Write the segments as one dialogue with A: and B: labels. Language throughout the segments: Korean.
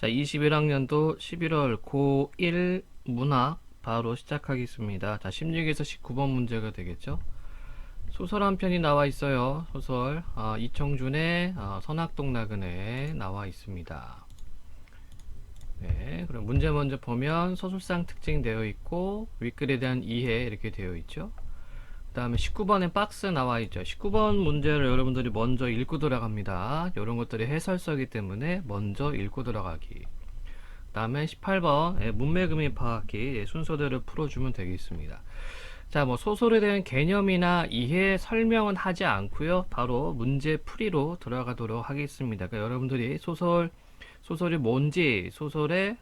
A: 자, 21학년도 11월 고1 문학 바로 시작하겠습니다. 자, 16에서 19번 문제가 되겠죠. 소설 한 편이 나와 있어요. 소설 이청준의 선악동 나그네 나와 있습니다. 네, 그럼 문제 먼저 보면 서술상 특징 되어 있고 윗글에 대한 이해 이렇게 되어 있죠. 그 다음에 19번에 박스 나와 있죠. 19번 문제를 여러분들이 먼저 읽고 들어갑니다. 이런 것들이 해설서이기 때문에 먼저 읽고 들어가기. 그 다음에 18번 문맥의미 파악기 순서대로 풀어주면 되겠습니다. 자, 뭐 소설에 대한 개념이나 이해 설명은 하지 않고요. 바로 문제 풀이로 들어가도록 하겠습니다. 그러니까 여러분들이 소설이 뭔지,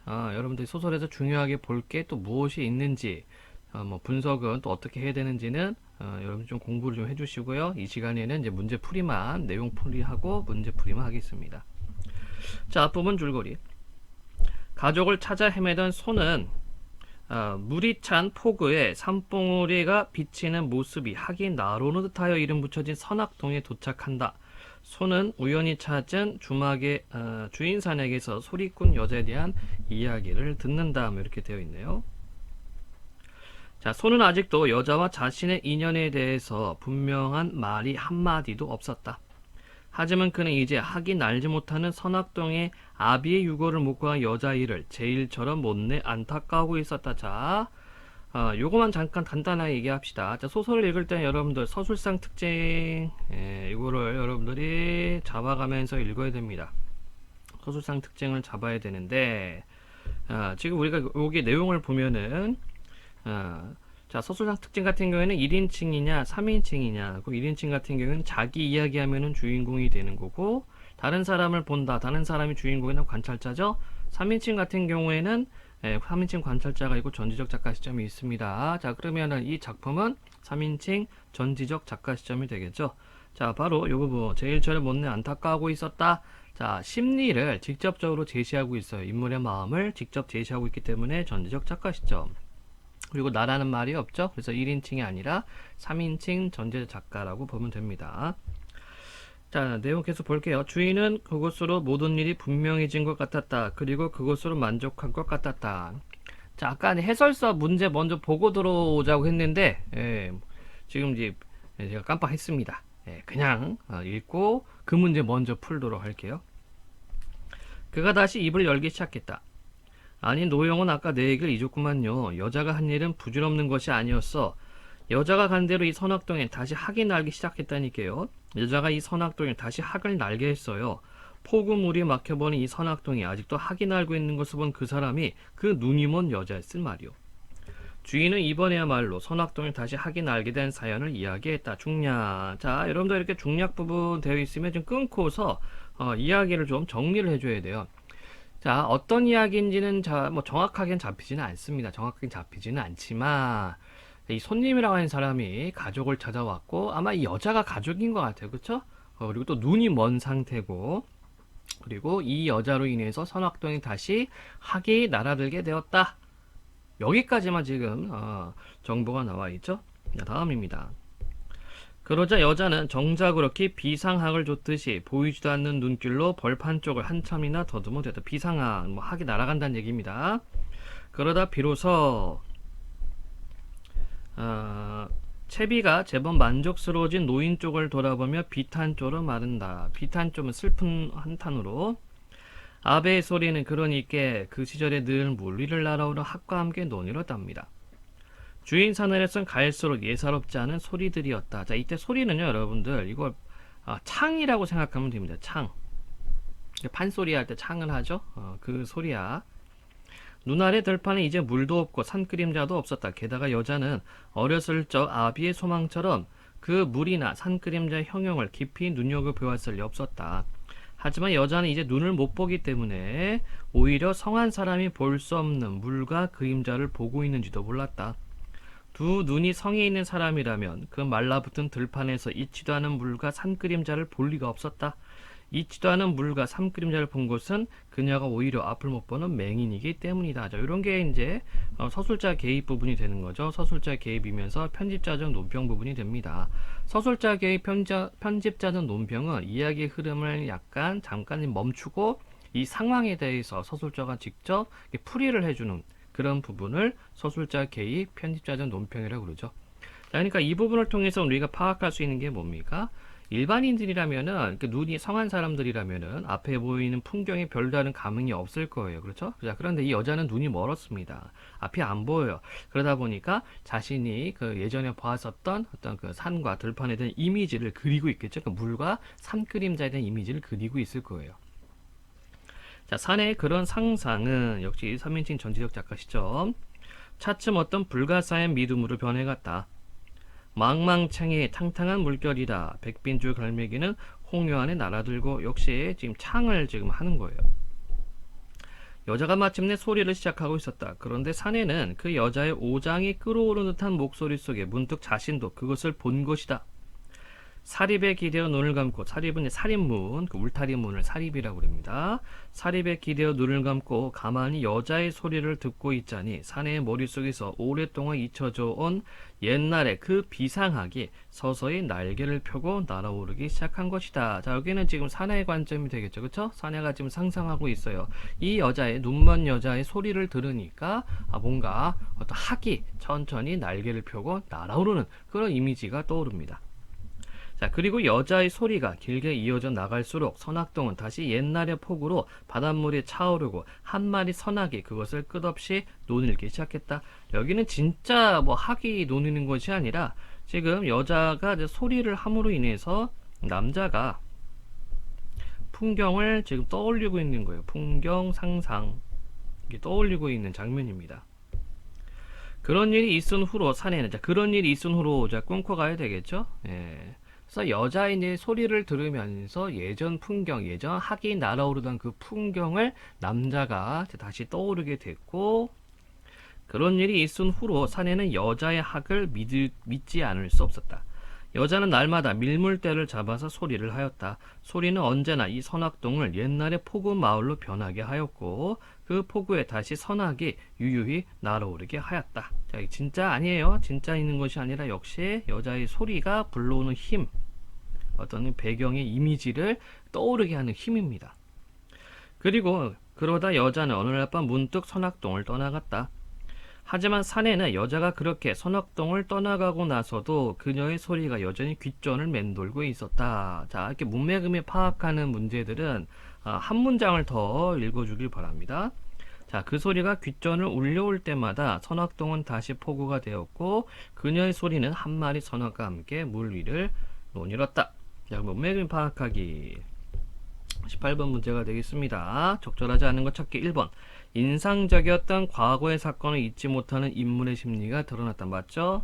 A: 여러분들이 소설에서 중요하게 볼 게 또 무엇이 있는지, 뭐 분석은 또 어떻게 해야 되는지는 여러분 좀 공부를 좀 해주시고요. 이 시간에는 이제 문제 풀이만, 내용 풀이하고 문제 풀이만 하겠습니다. 자, 앞부분 줄거리. 가족을 찾아 헤매던 소는 물이 찬 포구에 산봉우리가 비치는 모습이 하기 나로는 듯하여 이름 붙여진 선악동에 도착한다. 소는 우연히 찾은 주막의 주인산에게서 소리꾼 여자에 대한 이야기를 듣는다. 이렇게 되어 있네요. 자, 소는 아직도 여자와 자신의 인연에 대해서 분명한 말이 한마디도 없었다. 하지만 그는 이제 학이 날지 못하는 선악동의 아비의 유고를 못 구한 여자아이를 제일처럼 못내 안타까워하고 있었다. 자, 요거만 잠깐 간단하게 얘기합시다. 자, 소설을 읽을 때는 여러분들 서술상 특징, 이거를 여러분들이 잡아가면서 읽어야 됩니다. 서술상 특징을 잡아야 되는데, 지금 우리가 여기 내용을 보면은, 자, 서술상 특징 같은 경우에는 1인칭이냐 3인칭이냐, 그 1인칭 같은 경우에는 자기 이야기하면은 주인공이 되는 거고, 다른 사람을 본다, 다른 사람이 주인공이나 관찰자죠. 3인칭 같은 경우에는 3인칭 관찰자가 있고 전지적 작가 시점이 있습니다. 자, 그러면은 이 작품은 3인칭 전지적 작가 시점이 되겠죠. 자, 바로 요 부분, 제일처럼 못내 안타까워하고 있었다. 자, 심리를 직접적으로 제시하고 있어요. 인물의 마음을 직접 제시하고 있기 때문에 전지적 작가 시점. 그리고 나라는 말이 없죠. 그래서 1인칭이 아니라 3인칭 전제 작가라고 보면 됩니다. 자, 내용 계속 볼게요. 주인은 그것으로 모든 일이 분명해진 것 같았다. 그리고 그것으로 만족한 것 같았다. 자, 아까 해설서 문제 먼저 보고 들어오자고 했는데 지금 이제 제가 깜빡했습니다. 그냥 읽고 그 문제 먼저 풀도록 할게요. 그가 다시 입을 열기 시작했다. 아니, 노영은 아까 내 얘기를 잊었구만요. 여자가 한 일은 부질없는 것이 아니었어. 여자가 간 대로 이 선악동에 다시 학이 날기 시작했다니까요. 여자가 이 선악동에 다시 학을 날게 했어요. 폭우물이 막혀버린 이 선악동이 아직도 학이 날고 있는 것을 본 그 사람이 그 눈이 먼 여자였을 말이오. 주인은 이번에야말로 선악동에 다시 학이 날게 된 사연을 이야기했다. 중략. 자, 여러분들 이렇게 중략 부분 되어 있으면 좀 끊고서 이야기를 좀 정리를 해줘야 돼요. 자, 어떤 이야기인지는 뭐 정확하게는 잡히지는 않습니다. 정확하게 잡히지는 않지만 이 손님이라고 하는 사람이 가족을 찾아왔고 아마 이 여자가 가족인 것 같아요. 그쵸? 그리고 또 눈이 먼 상태고, 그리고 이 여자로 인해서 선악동이 다시 학이 날아들게 되었다. 여기까지만 지금 정보가 나와 있죠. 자, 다음입니다. 그러자 여자는 정작 그렇게 비상학을 줬듯이 보이지도 않는 눈길로 벌판 쪽을 한참이나 더듬어 대다. 비상학, 뭐 학이 날아간다는 얘기입니다. 그러다 비로소 채비가 제법 만족스러워진 노인 쪽을 돌아보며 비탄조로 마른다. 비탄조는 슬픈 한탄으로. 아베의 소리는 그러니까 그 시절에 늘 물리를 날아오는 학과 함께 논의렀답니다. 주인 사내에선 갈수록 예사롭지 않은 소리들이었다. 자, 이때 소리는요, 여러분들 이걸 창이라고 생각하면 됩니다. 창. 판소리 할 때 창을 하죠. 그 소리야. 눈 아래 들판에 이제 물도 없고 산그림자도 없었다. 게다가 여자는 어렸을 적 아비의 소망처럼 그 물이나 산그림자의 형용을 깊이 눈여겨보았을 리 없었다. 하지만 여자는 이제 눈을 못 보기 때문에 오히려 성한 사람이 볼 수 없는 물과 그림자를 보고 있는지도 몰랐다. 두 눈이 성에 있는 사람이라면 그 말라붙은 들판에서 잊지도 않은 물과 산그림자를 볼 리가 없었다. 잊지도 않은 물과 산그림자를 본 것은 그녀가 오히려 앞을 못 보는 맹인이기 때문이다. 자, 이런 게 이제 서술자 개입 부분이 되는 거죠. 서술자 개입이면서 편집자적 논평 부분이 됩니다. 서술자 개입 편집자적 논평은 이야기의 흐름을 약간 잠깐 멈추고 이 상황에 대해서 서술자가 직접 풀이를 해주는 그런 부분을 서술자 개입, 편집자전 논평이라고 그러죠. 자, 그러니까 이 부분을 통해서 우리가 파악할 수 있는 게 뭡니까? 일반인들이라면은, 눈이 성한 사람들이라면은 앞에 보이는 풍경에 별다른 감흥이 없을 거예요. 그렇죠? 자, 그런데 이 여자는 눈이 멀었습니다. 앞이 안 보여요. 그러다 보니까 자신이 그 예전에 보았었던 어떤 그 산과 들판에 대한 이미지를 그리고 있겠죠. 그 물과 산 그림자에 대한 이미지를 그리고 있을 거예요. 자, 산의 그런 상상은 역시 3인칭 전지적 작가시죠. 차츰 어떤 불가사의 믿음으로 변해갔다. 망망창의 탕탕한 물결이다. 백빈줄 갈매기는 홍유 안에 날아들고 역시 지금 창을 지금 하는 거예요. 여자가 마침내 소리를 시작하고 있었다. 그런데 사내는 그 여자의 오장이 끓어오르는 듯한 목소리 속에 문득 자신도 그것을 본 것이다. 사립에 기대어 눈을 감고, 사립은 사립문, 그 울타리 문을 사립이라고 합니다. 사립에 기대어 눈을 감고 가만히 여자의 소리를 듣고 있자니 사내의 머릿속에서 오랫동안 잊혀져 온 옛날의 그 비상하게 서서히 날개를 펴고 날아오르기 시작한 것이다. 자, 여기는 지금 사내의 관점이 되겠죠. 그쵸? 사내가 지금 상상하고 있어요. 이 여자의, 눈먼 여자의 소리를 들으니까 뭔가 어떤 학이 천천히 날개를 펴고 날아오르는 그런 이미지가 떠오릅니다. 자, 그리고 여자의 소리가 길게 이어져 나갈수록 선악동은 다시 옛날의 폭우로 바닷물이 차오르고 한 마리 선악이 그것을 끝없이 노늘기 시작했다. 여기는 진짜 학이 노니는 것이 아니라 지금 여자가 이제 소리를 함으로 인해서 남자가 풍경을 지금 떠올리고 있는 거예요. 풍경 상상 떠올리고 있는 장면입니다. 그런 일이 있은 후로 사내는, 자, 그런 일이 있은 후로 자 끊고 가야 되겠죠. 예. 그래서 여자의 소리를 들으면서 예전 풍경, 예전 학이 날아오르던 그 풍경을 남자가 다시 떠오르게 됐고, 그런 일이 있은 후로 사내는 여자의 학을 믿지 않을 수 없었다. 여자는 날마다 밀물대를 잡아서 소리를 하였다. 소리는 언제나 이 선악동을 옛날의 포구 마을로 변하게 하였고 그 포구에 다시 선악이 유유히 날아오르게 하였다. 자, 진짜 아니에요. 진짜 있는 것이 아니라 역시 여자의 소리가 불러오는 힘, 어떤 배경의 이미지를 떠오르게 하는 힘입니다. 그리고 그러다 여자는 어느 날 밤 문득 선악동을 떠나갔다. 하지만 사내는 여자가 그렇게 선악동을 떠나가고 나서도 그녀의 소리가 여전히 귓전을 맴돌고 있었다. 자, 이렇게 문맥음에 파악하는 문제들은 한 문장을 더 읽어주길 바랍니다. 자, 그 소리가 귓전을 울려올 때마다 선악동은 다시 포구가 되었고 그녀의 소리는 한 마리 선악과 함께 물 위를 노닐었다. 자, 문맥음 파악하기 18번 문제가 되겠습니다. 적절하지 않은 것 찾기 1번. 인상적이었던 과거의 사건을 잊지 못하는 인물의 심리가 드러났다. 맞죠?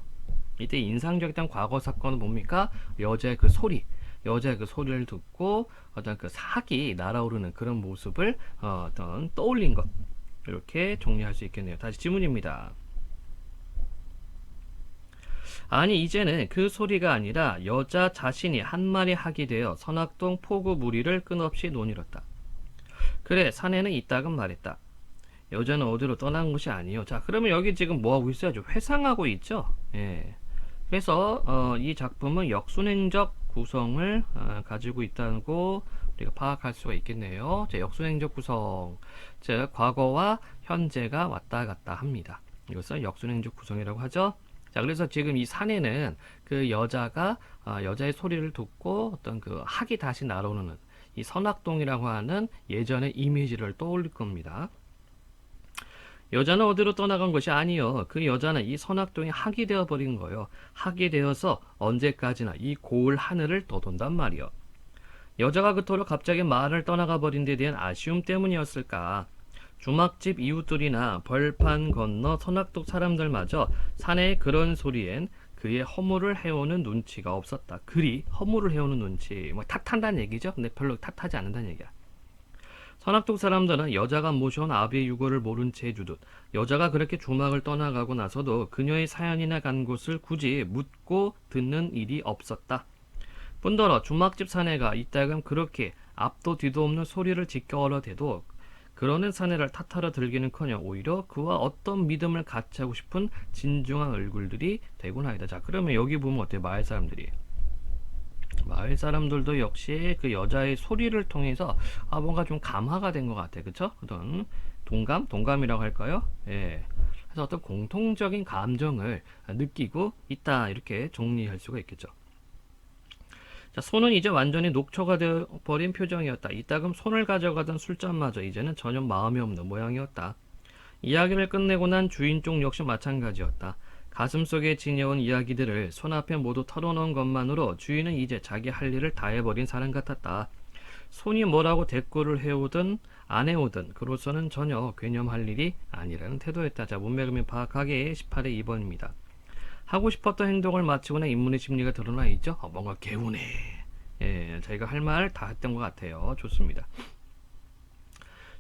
A: 이때 인상적이었던 과거 사건은 뭡니까? 여자의 그 소리, 여자의 그 소리를 듣고 어떤 그 사기 날아오르는 그런 모습을 어떤 떠올린 것, 이렇게 정리할 수 있겠네요. 다시 지문입니다. 아니, 이제는 그 소리가 아니라 여자 자신이 한 마리 학이 되어 선악동 포구 무리를 끊없이 노닐었다. 그래, 사내는 이따금 말했다. 여자는 어디로 떠난 것이 아니요. 자, 그러면 여기 지금 뭐하고 있어야죠? 회상하고 있죠? 예. 그래서 이 작품은 역순행적 구성을 가지고 있다고 우리가 파악할 수가 있겠네요. 자, 역순행적 구성, 즉 과거와 현재가 왔다 갔다 합니다. 이것을 역순행적 구성이라고 하죠. 자, 그래서 지금 이 사내는 그 여자가 여자의 소리를 듣고 어떤 그 학이 다시 날아오는 이 선악동이라고 하는 예전의 이미지를 떠올릴 겁니다. 여자는 어디로 떠나간 것이 아니요. 그 여자는 이 선악동이 학이 되어버린 거예요. 학이 되어서 언제까지나 이 고을 하늘을 떠돈단 말이요. 여자가 그토록 갑자기 마을을 떠나가 버린 데 대한 아쉬움 때문이었을까. 주막집 이웃들이나 벌판 건너 선악동 사람들마저 사내의 그런 소리엔 그의 허물을 해오는 눈치가 없었다. 그리 허물을 해오는 눈치, 탓한다는 얘기죠. 근데 별로 탓하지 않는다는 얘기야. 선악동 사람들은 여자가 모셔온 아비의 유고를 모른 채 해주듯 여자가 그렇게 주막을 떠나가고 나서도 그녀의 사연이나 간 곳을 굳이 묻고 듣는 일이 없었다. 뿐더러 주막집 사내가 이따금 그렇게 앞도 뒤도 없는 소리를 지켜 얼어대도 그러는 사내를 탓하러 들기는커녕 오히려 그와 어떤 믿음을 같이 하고 싶은 진중한 얼굴들이 되곤 하이다. 자, 그러면 여기 보면 어때요? 마을 사람들이 마을 사람들도 역시 그 여자의 소리를 통해서 뭔가 좀 감화가 된 것 같아. 그쵸? 어떤 동감이라고 할까요? 예. 그래서 어떤 공통적인 감정을 느끼고 있다. 이렇게 정리할 수가 있겠죠. 자, 손은 이제 완전히 녹초가 되어버린 표정이었다. 이따금 손을 가져가던 술잔마저 이제는 전혀 마음이 없는 모양이었다. 이야기를 끝내고 난 주인 쪽 역시 마찬가지였다. 가슴속에 지녀온 이야기들을 손앞에 모두 털어놓은 것만으로 주인은 이제 자기 할 일을 다 해버린 사람 같았다. 손이 뭐라고 대꾸를 해오든 안 해오든 그로서는 전혀 괴념할 일이 아니라는 태도였다. 자, 문맥음이 파악하게 18의 2번입니다. 하고 싶었던 행동을 마치고는 인문의 심리가 드러나 있죠. 뭔가 개운해. 예, 자기가 할 말 다 했던 것 같아요. 좋습니다.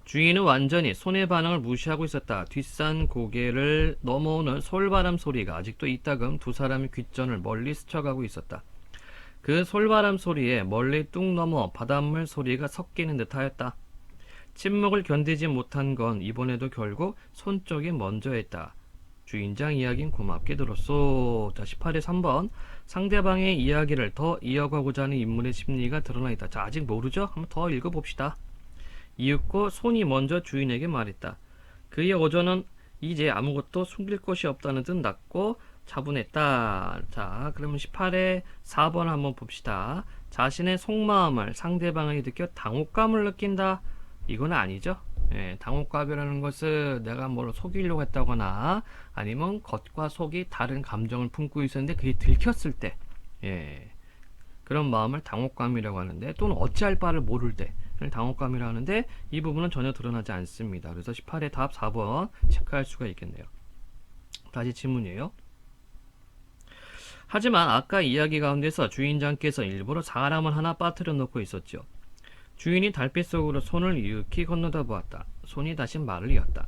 A: 주인은 완전히 손의 반응을 무시하고 있었다. 뒷산 고개를 넘어오는 솔바람 소리가 아직도 이따금 두 사람의 귓전을 멀리 스쳐가고 있었다. 그 솔바람 소리에 멀리 뚝 넘어 바닷물 소리가 섞이는 듯하였다. 침묵을 견디지 못한 건 이번에도 결국 손 쪽이 먼저 했다. 주인장 이야긴 고맙게 들었소. 자, 18의 3번. 상대방의 이야기를 더 이어가고자 하는 인물의 심리가 드러나 있다. 자, 아직 모르죠? 한번 더 읽어봅시다. 이윽고 손이 먼저 주인에게 말했다. 그의 어조는 이제 아무것도 숨길 것이 없다는 듯 낮고 차분했다. 자, 그러면 18의 4번 한번 봅시다. 자신의 속마음을 상대방에게 느껴 당혹감을 느낀다. 이건 아니죠. 예, 당혹감이라는 것은 내가 뭘 속이려고 했다거나 아니면 겉과 속이 다른 감정을 품고 있었는데 그게 들켰을 때, 예, 그런 마음을 당혹감이라고 하는데, 또는 어찌할 바를 모를 때 당혹감이라고 하는데, 이 부분은 전혀 드러나지 않습니다. 그래서 18의 답 4번 체크할 수가 있겠네요. 다시 질문이에요. 하지만 아까 이야기 가운데서 주인장께서 일부러 사람을 하나 빠뜨려 놓고 있었죠. 주인이 달빛 속으로 손을 이윽히 건너다 보았다. 손이 다시 말을 이었다.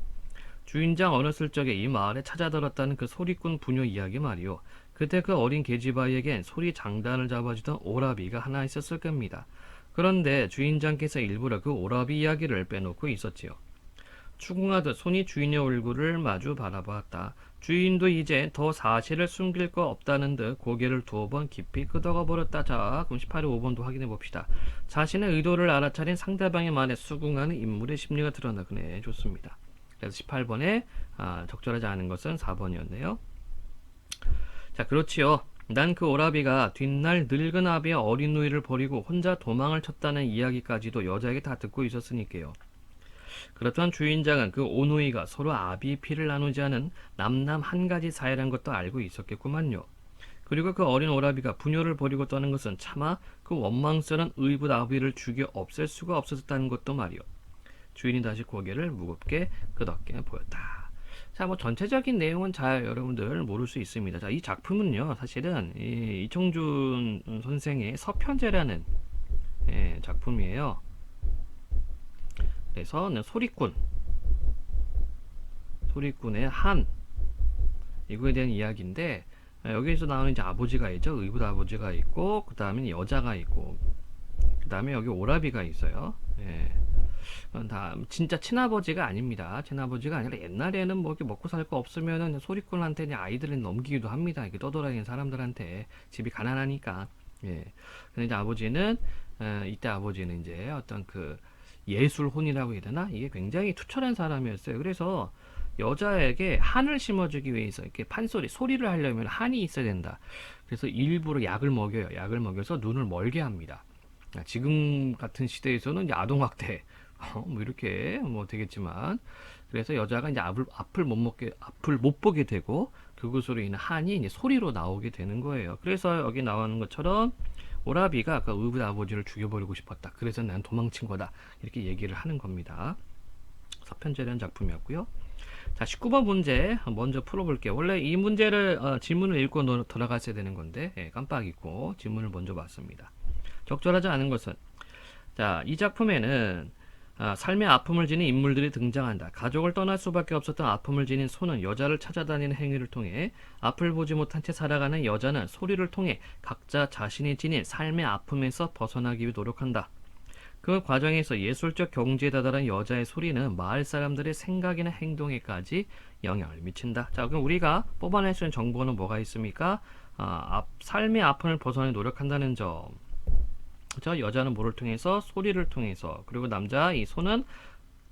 A: 주인장 어렸을 적에 이 마을에 찾아들었다는 그 소리꾼 부녀 이야기 말이오. 그때 그 어린 계집아이에겐 소리 장단을 잡아주던 오라비가 하나 있었을 겁니다. 그런데 주인장께서 일부러 그 오라비 이야기를 빼놓고 있었지요. 추궁하듯 손이 주인의 얼굴을 마주 바라보았다. 주인도 이제 더 사실을 숨길 거 없다는 듯 고개를 두어 번 깊이 끄덕어 버렸다. 자, 그럼 18의 5번도 확인해 봅시다. 자신의 의도를 알아차린 상대방의 말에 수긍하는 인물의 심리가 드러나네. 좋습니다. 그래서 18번에 적절하지 않은 것은 4번이었네요. 자, 그렇지요. 난 그 오라비가 뒷날 늙은 아비의 어린 누이를 버리고 혼자 도망을 쳤다는 이야기까지도 여자에게 다 듣고 있었으니까요. 그렇다면 주인장은 그 오누이가 서로 아비의 피를 나누지 않은 남남 한 가지 사이라는 것도 알고 있었겠구만요. 그리고 그 어린 오라비가 부녀를 버리고 떠는 것은 차마 그 원망스러운 의붓 아비를 죽여 없앨 수가 없었다는 것도 말이요. 주인이 다시 고개를 무겁게 끄덕게 보였다. 자, 뭐 전체적인 내용은 잘 여러분들 모를 수 있습니다. 자, 이 작품은요, 사실은 이청준 선생의 서편제라는 작품이에요. 그래서 소리꾼의 한, 이거에 대한 이야기인데, 여기에서 나오는 이제 아버지가 있죠. 의붓 아버지가 있고, 그 다음에 여자가 있고, 그 다음에 여기 오라비가 있어요. 예. 다 진짜 친아버지가 아닙니다. 친아버지가 아니라 옛날에는 뭐 이렇게 먹고 살 거 없으면은 소리꾼한테 그냥 아이들을 넘기기도 합니다. 이렇게 떠돌아다니는 사람들한테. 집이 가난하니까. 예. 근데 이제 아버지는 이때 아버지는 이제 어떤 그 예술혼이라고 해야 되나? 이게 굉장히 투철한 사람이었어요. 그래서 여자에게 한을 심어주기 위해서 이렇게 소리를 하려면 한이 있어야 된다. 그래서 일부러 약을 먹여요. 약을 먹여서 눈을 멀게 합니다. 지금 같은 시대에서는 이제 아동학대, 뭐 이렇게 뭐 되겠지만, 그래서 여자가 이제 앞을 못 보게 되고, 그것으로 인한 한이 이제 소리로 나오게 되는 거예요. 그래서 여기 나오는 것처럼 오라비가 그 의붓 아버지를 죽여버리고 싶었다. 그래서 난 도망친 거다. 이렇게 얘기를 하는 겁니다. 서편제라는 작품이었고요. 자, 19번 문제 먼저 풀어볼게요. 원래 이 문제를 질문을 읽고 들어갔어야 되는 건데 깜빡 잊고 질문을 먼저 봤습니다. 적절하지 않은 것은, 자, 이 작품에는 삶의 아픔을 지닌 인물들이 등장한다. 가족을 떠날 수밖에 없었던 아픔을 지닌 소는 여자를 찾아다니는 행위를 통해 앞을 보지 못한 채 살아가는 여자는 소리를 통해 각자 자신이 지닌 삶의 아픔에서 벗어나기 위해 노력한다. 그 과정에서 예술적 경지에 다다른 여자의 소리는 마을 사람들의 생각이나 행동에까지 영향을 미친다. 자, 그럼 우리가 뽑아낼 수 있는 정보는 뭐가 있습니까? 삶의 아픔을 벗어나기 노력한다는 점. 그렇죠? 여자는 뭐를 통해서? 소리를 통해서. 그리고 남자 이 손은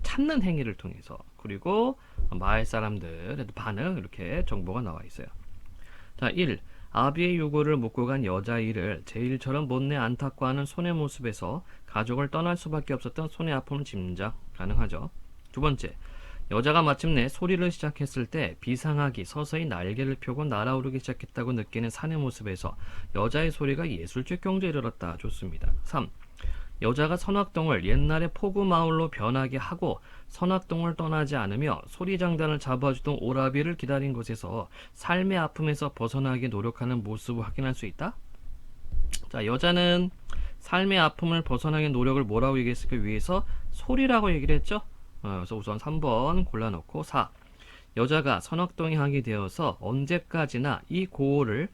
A: 찾는 행위를 통해서. 그리고 마을 사람들의 반응 이렇게 정보가 나와 있어요. 자, 1. 아비의 유고를 묻고 간 여자아이를 제일처럼 못내 안타까워하는 손의 모습에서 가족을 떠날 수밖에 없었던 손의 아픔을 짐작 가능하죠. 두 번째, 여자가 마침내 소리를 시작했을 때 비상하기 서서히 날개를 펴고 날아오르기 시작했다고 느끼는 산의 모습에서 여자의 소리가 예술적 경지에 이르렀다. 좋습니다. 3. 여자가 선악동을 옛날의 포구마을로 변하게 하고 선악동을 떠나지 않으며 소리장단을 잡아주던 오라비를 기다린 곳에서 삶의 아픔에서 벗어나기 노력하는 모습을 확인할 수 있다. 자, 여자는 삶의 아픔을 벗어나기 노력을 뭐라고 얘기했을까? 위해서 소리라고 얘기를 했죠. 그래서 우선 3번 골라놓고 4. 여자가 선악동에 하게 되어서 언제까지나 이 고을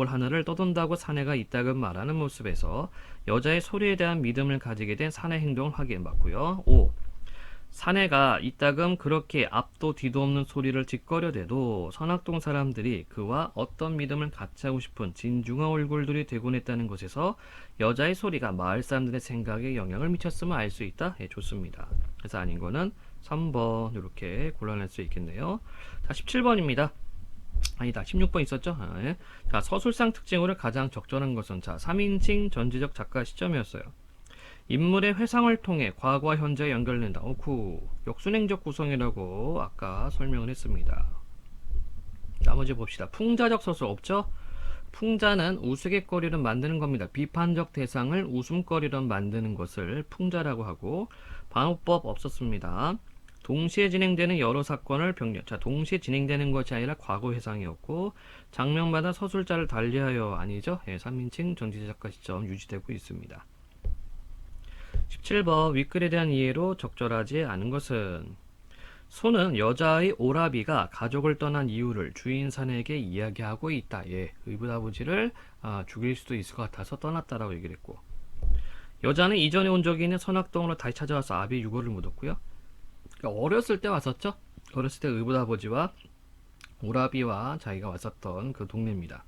A: 하늘을 떠돈다고 사내가 있다고 말하는 모습에서 여자의 소리에 대한 믿음을 가지게 된 사내 행동을 확인받고요. 5. 사내가 이따금 그렇게 앞도 뒤도 없는 소리를 짓거려대도 선악동 사람들이 그와 어떤 믿음을 같이 하고 싶은 진중한 얼굴들이 되곤 했다는 것에서 여자의 소리가 마을 사람들의 생각에 영향을 미쳤음을 알 수 있다. 예, 좋습니다. 그래서 아닌 거는 3번 이렇게 골라낼 수 있겠네요. 자, 17번입니다. 아니다, 16번 있었죠? 예. 자, 서술상 특징으로 가장 적절한 것은 자, 3인칭 전지적 작가 시점이었어요. 인물의 회상을 통해 과거와 현재가 연결된다. 오쿠, 역순행적 구성이라고 아까 설명을 했습니다. 나머지 봅시다. 풍자적 서술 없죠? 풍자는 우스갯거리를 만드는 겁니다. 비판적 대상을 웃음거리로 만드는 것을 풍자라고 하고, 반호법 없었습니다. 동시에 진행되는 여러 사건을 병렬. 자, 동시에 진행되는 것이 아니라 과거 회상이었고, 장면마다 서술자를 달리하여 아니죠? 예, 3인칭 전지작가 시점 유지되고 있습니다. 17번 윗글에 대한 이해로 적절하지 않은 것은 손은 여자의 오라비가 가족을 떠난 이유를 주인 사내에게 이야기하고 있다. 예, 의붓아버지를 죽일 수도 있을 것 같아서 떠났다라고 얘기를 했고, 여자는 이전에 온 적이 있는 선악동으로 다시 찾아와서 아비의 유고를 묻었고요. 그러니까 어렸을 때 왔었죠. 어렸을 때 의붓아버지와 오라비와 자기가 왔었던 그 동네입니다.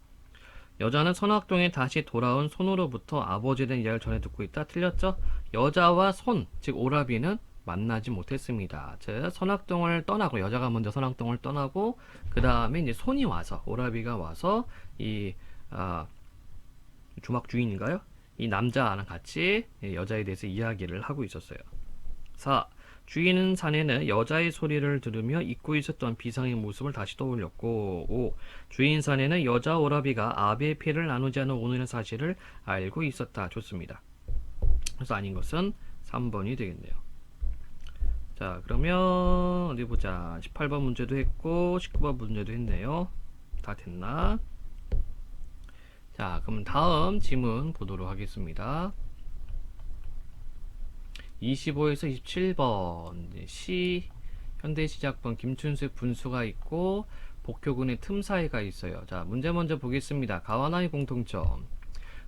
A: 여자는 선악동에 다시 돌아온 손으로부터 아버지에 대한 이야기를 전해 듣고 있다. 틀렸죠? 여자와 손, 즉 오라비는 만나지 못했습니다. 즉 선악동을 떠나고, 여자가 먼저 선악동을 떠나고 그 다음에 이제 손이 와서, 오라비가 와서 이 주막 주인인가요? 이 남자랑 같이 여자에 대해서 이야기를 하고 있었어요. 4. 주인 사내는 여자의 소리를 들으며 잊고 있었던 비상의 모습을 다시 떠올렸고, 5. 주인 사내는 여자 오라비가 아비의 피해를 나누지 않은 오늘의 사실을 알고 있었다. 좋습니다. 그래서 아닌 것은 3번이 되겠네요. 자, 그러면 어디 보자. 18번 문제도 했고 19번 문제도 했네요. 다 됐나? 자, 그럼 다음 지문 보도록 하겠습니다. 25에서 27번 시 현대시작본 김춘수의 분수가 있고 복효군의 틈 사이가 있어요. 자, 문제 먼저 보겠습니다. 가와나의 공통점.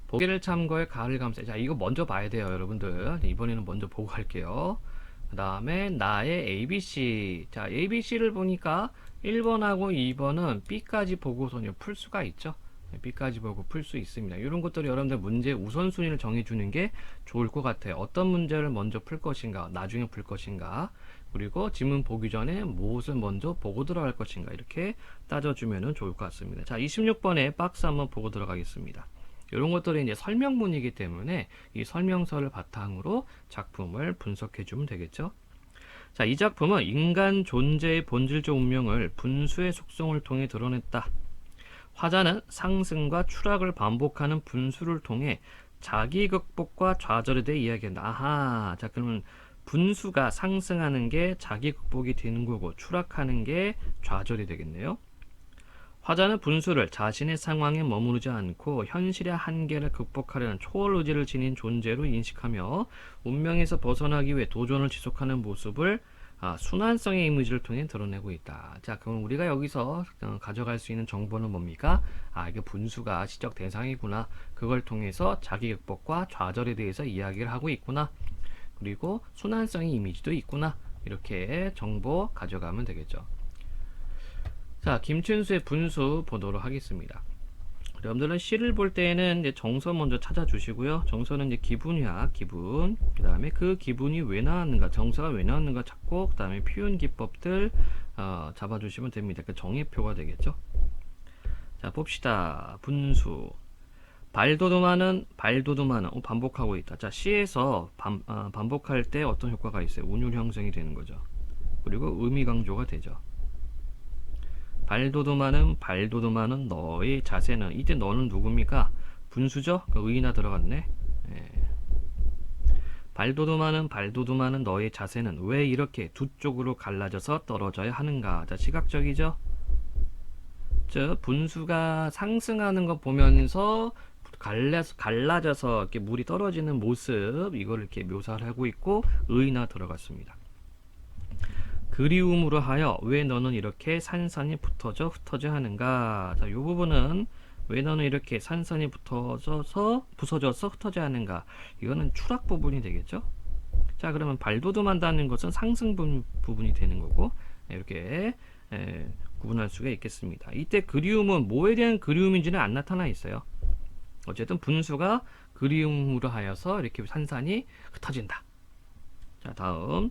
A: 보기를 참고해 가를 감싸. 자, 이거 먼저 봐야 돼요, 여러분들. 이번에는 먼저 보고 갈게요. 그 다음에 나의 ABC. 자, ABC를 보니까 1번하고 2번은 B까지 보고서는 풀 수가 있죠. B까지 보고 풀 수 있습니다. 이런 것들을 여러분들 문제 우선순위를 정해주는 게 좋을 것 같아요. 어떤 문제를 먼저 풀 것인가, 나중에 풀 것인가, 그리고 지문 보기 전에 무엇을 먼저 보고 들어갈 것인가, 이렇게 따져주면 좋을 것 같습니다. 자, 26번에 박스 한번 보고 들어가겠습니다. 이런 것들이 이제 설명문이기 때문에 이 설명서를 바탕으로 작품을 분석해주면 되겠죠. 자, 이 작품은 인간 존재의 본질적 운명을 분수의 속성을 통해 드러냈다. 화자는 상승과 추락을 반복하는 분수를 통해 자기 극복과 좌절에 대해 이야기한다. 아하, 자, 그러면 분수가 상승하는 게 자기 극복이 되는 거고 추락하는 게 좌절이 되겠네요. 화자는 분수를 자신의 상황에 머무르지 않고 현실의 한계를 극복하려는 초월 의지를 지닌 존재로 인식하며 운명에서 벗어나기 위해 도전을 지속하는 모습을 순환성의 이미지를 통해 드러내고 있다. 자, 그럼 우리가 여기서 가져갈 수 있는 정보는 뭡니까? 이게 분수가 시적 대상이구나. 그걸 통해서 자기 극복과 좌절에 대해서 이야기를 하고 있구나. 그리고 순환성의 이미지도 있구나. 이렇게 정보 가져가면 되겠죠. 자, 김춘수의 분수 보도록 하겠습니다. 여러분들은 시를 볼 때에는 이제 정서 먼저 찾아주시고요. 정서는 이제 기분이야, 기분. 그 다음에 그 기분이 왜 나왔는가, 정서가 왜 나왔는가 찾고, 그 다음에 표현 기법들 잡아주시면 됩니다. 그 정의표가 되겠죠. 자, 봅시다. 분수. 발도듬하는 반복하고 있다. 자, 시에서 반복할 때 어떤 효과가 있어요? 운율 형성이 되는 거죠. 그리고 의미 강조가 되죠. 발도듬하는 너의 자세는, 이때 너는 누굽니까? 분수죠? 그 의나 들어갔네. 예. 발도듬하는 너의 자세는 왜 이렇게 두 쪽으로 갈라져서 떨어져야 하는가? 자, 시각적이죠? 즉 분수가 상승하는 거 보면서 갈라져서 이렇게 물이 떨어지는 모습, 이걸 이렇게 묘사를 하고 있고, 의나 들어갔습니다. 그리움으로 하여 왜 너는 이렇게 산산이 흩어져 하는가? 자, 이 부분은 왜 너는 이렇게 산산이 부서져서 흩어져 하는가? 이거는 추락 부분이 되겠죠? 자, 그러면 발도듬한다는 것은 상승 부분이 되는 거고, 이렇게 구분할 수가 있겠습니다. 이때 그리움은 뭐에 대한 그리움인지는 안 나타나 있어요. 어쨌든 분수가 그리움으로 하여서 이렇게 산산이 흩어진다. 자, 다음.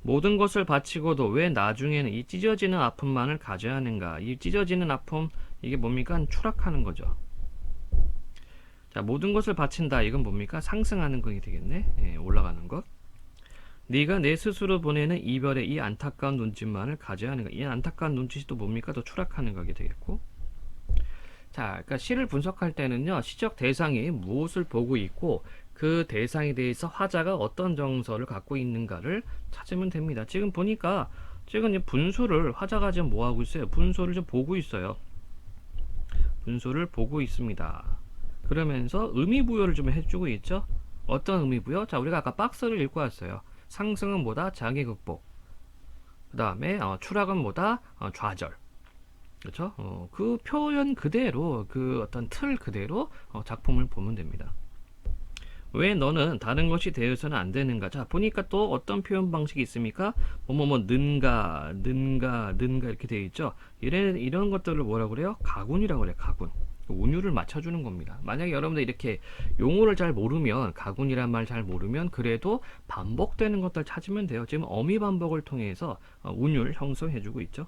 A: 모든 것을 바치고도 왜 나중에는 이 찢어지는 아픔만을 가져야 하는가? 이 찢어지는 아픔, 이게 뭡니까? 추락하는 거죠. 자, 모든 것을 바친다. 이건 뭡니까? 상승하는 것이 되겠네. 예, 올라가는 것. 네가 내 스스로 보내는 이별의 이 안타까운 눈짓만을 가져야 하는가? 이 안타까운 눈짓이 또 뭡니까? 또 추락하는 것이 되겠고. 자, 그러니까 시를 분석할 때는요, 시적 대상이 무엇을 보고 있고 그 대상에 대해서 화자가 어떤 정서를 갖고 있는가를 찾으면 됩니다. 지금 보니까 지금 분수를 화자가 지금 뭐 하고 있어요? 분수를 좀 보고 있어요. 분수를 보고 있습니다. 그러면서 의미 부여를 좀 해주고 있죠. 어떤 의미 부여? 자, 우리가 아까 박스를 읽고 왔어요. 상승은 뭐다? 장애 극복. 그 다음에 추락은 뭐다? 좌절. 그렇죠? 그 표현 그대로, 그 어떤 틀 그대로 작품을 보면 됩니다. 왜 너는 다른 것이 되어서는 안 되는가? 자, 보니까 또 어떤 표현 방식이 있습니까? 는가 이렇게 되어 있죠. 이런 것들을 뭐라고 그래요? 가군이라고 그래요. 가군. 운율을 맞춰주는 겁니다. 만약에 여러분들 이렇게 용어를 잘 모르면, 가군이란 말 잘 모르면 그래도 반복되는 것들 찾으면 돼요. 지금 어미 반복을 통해서 운율 형성해주고 있죠.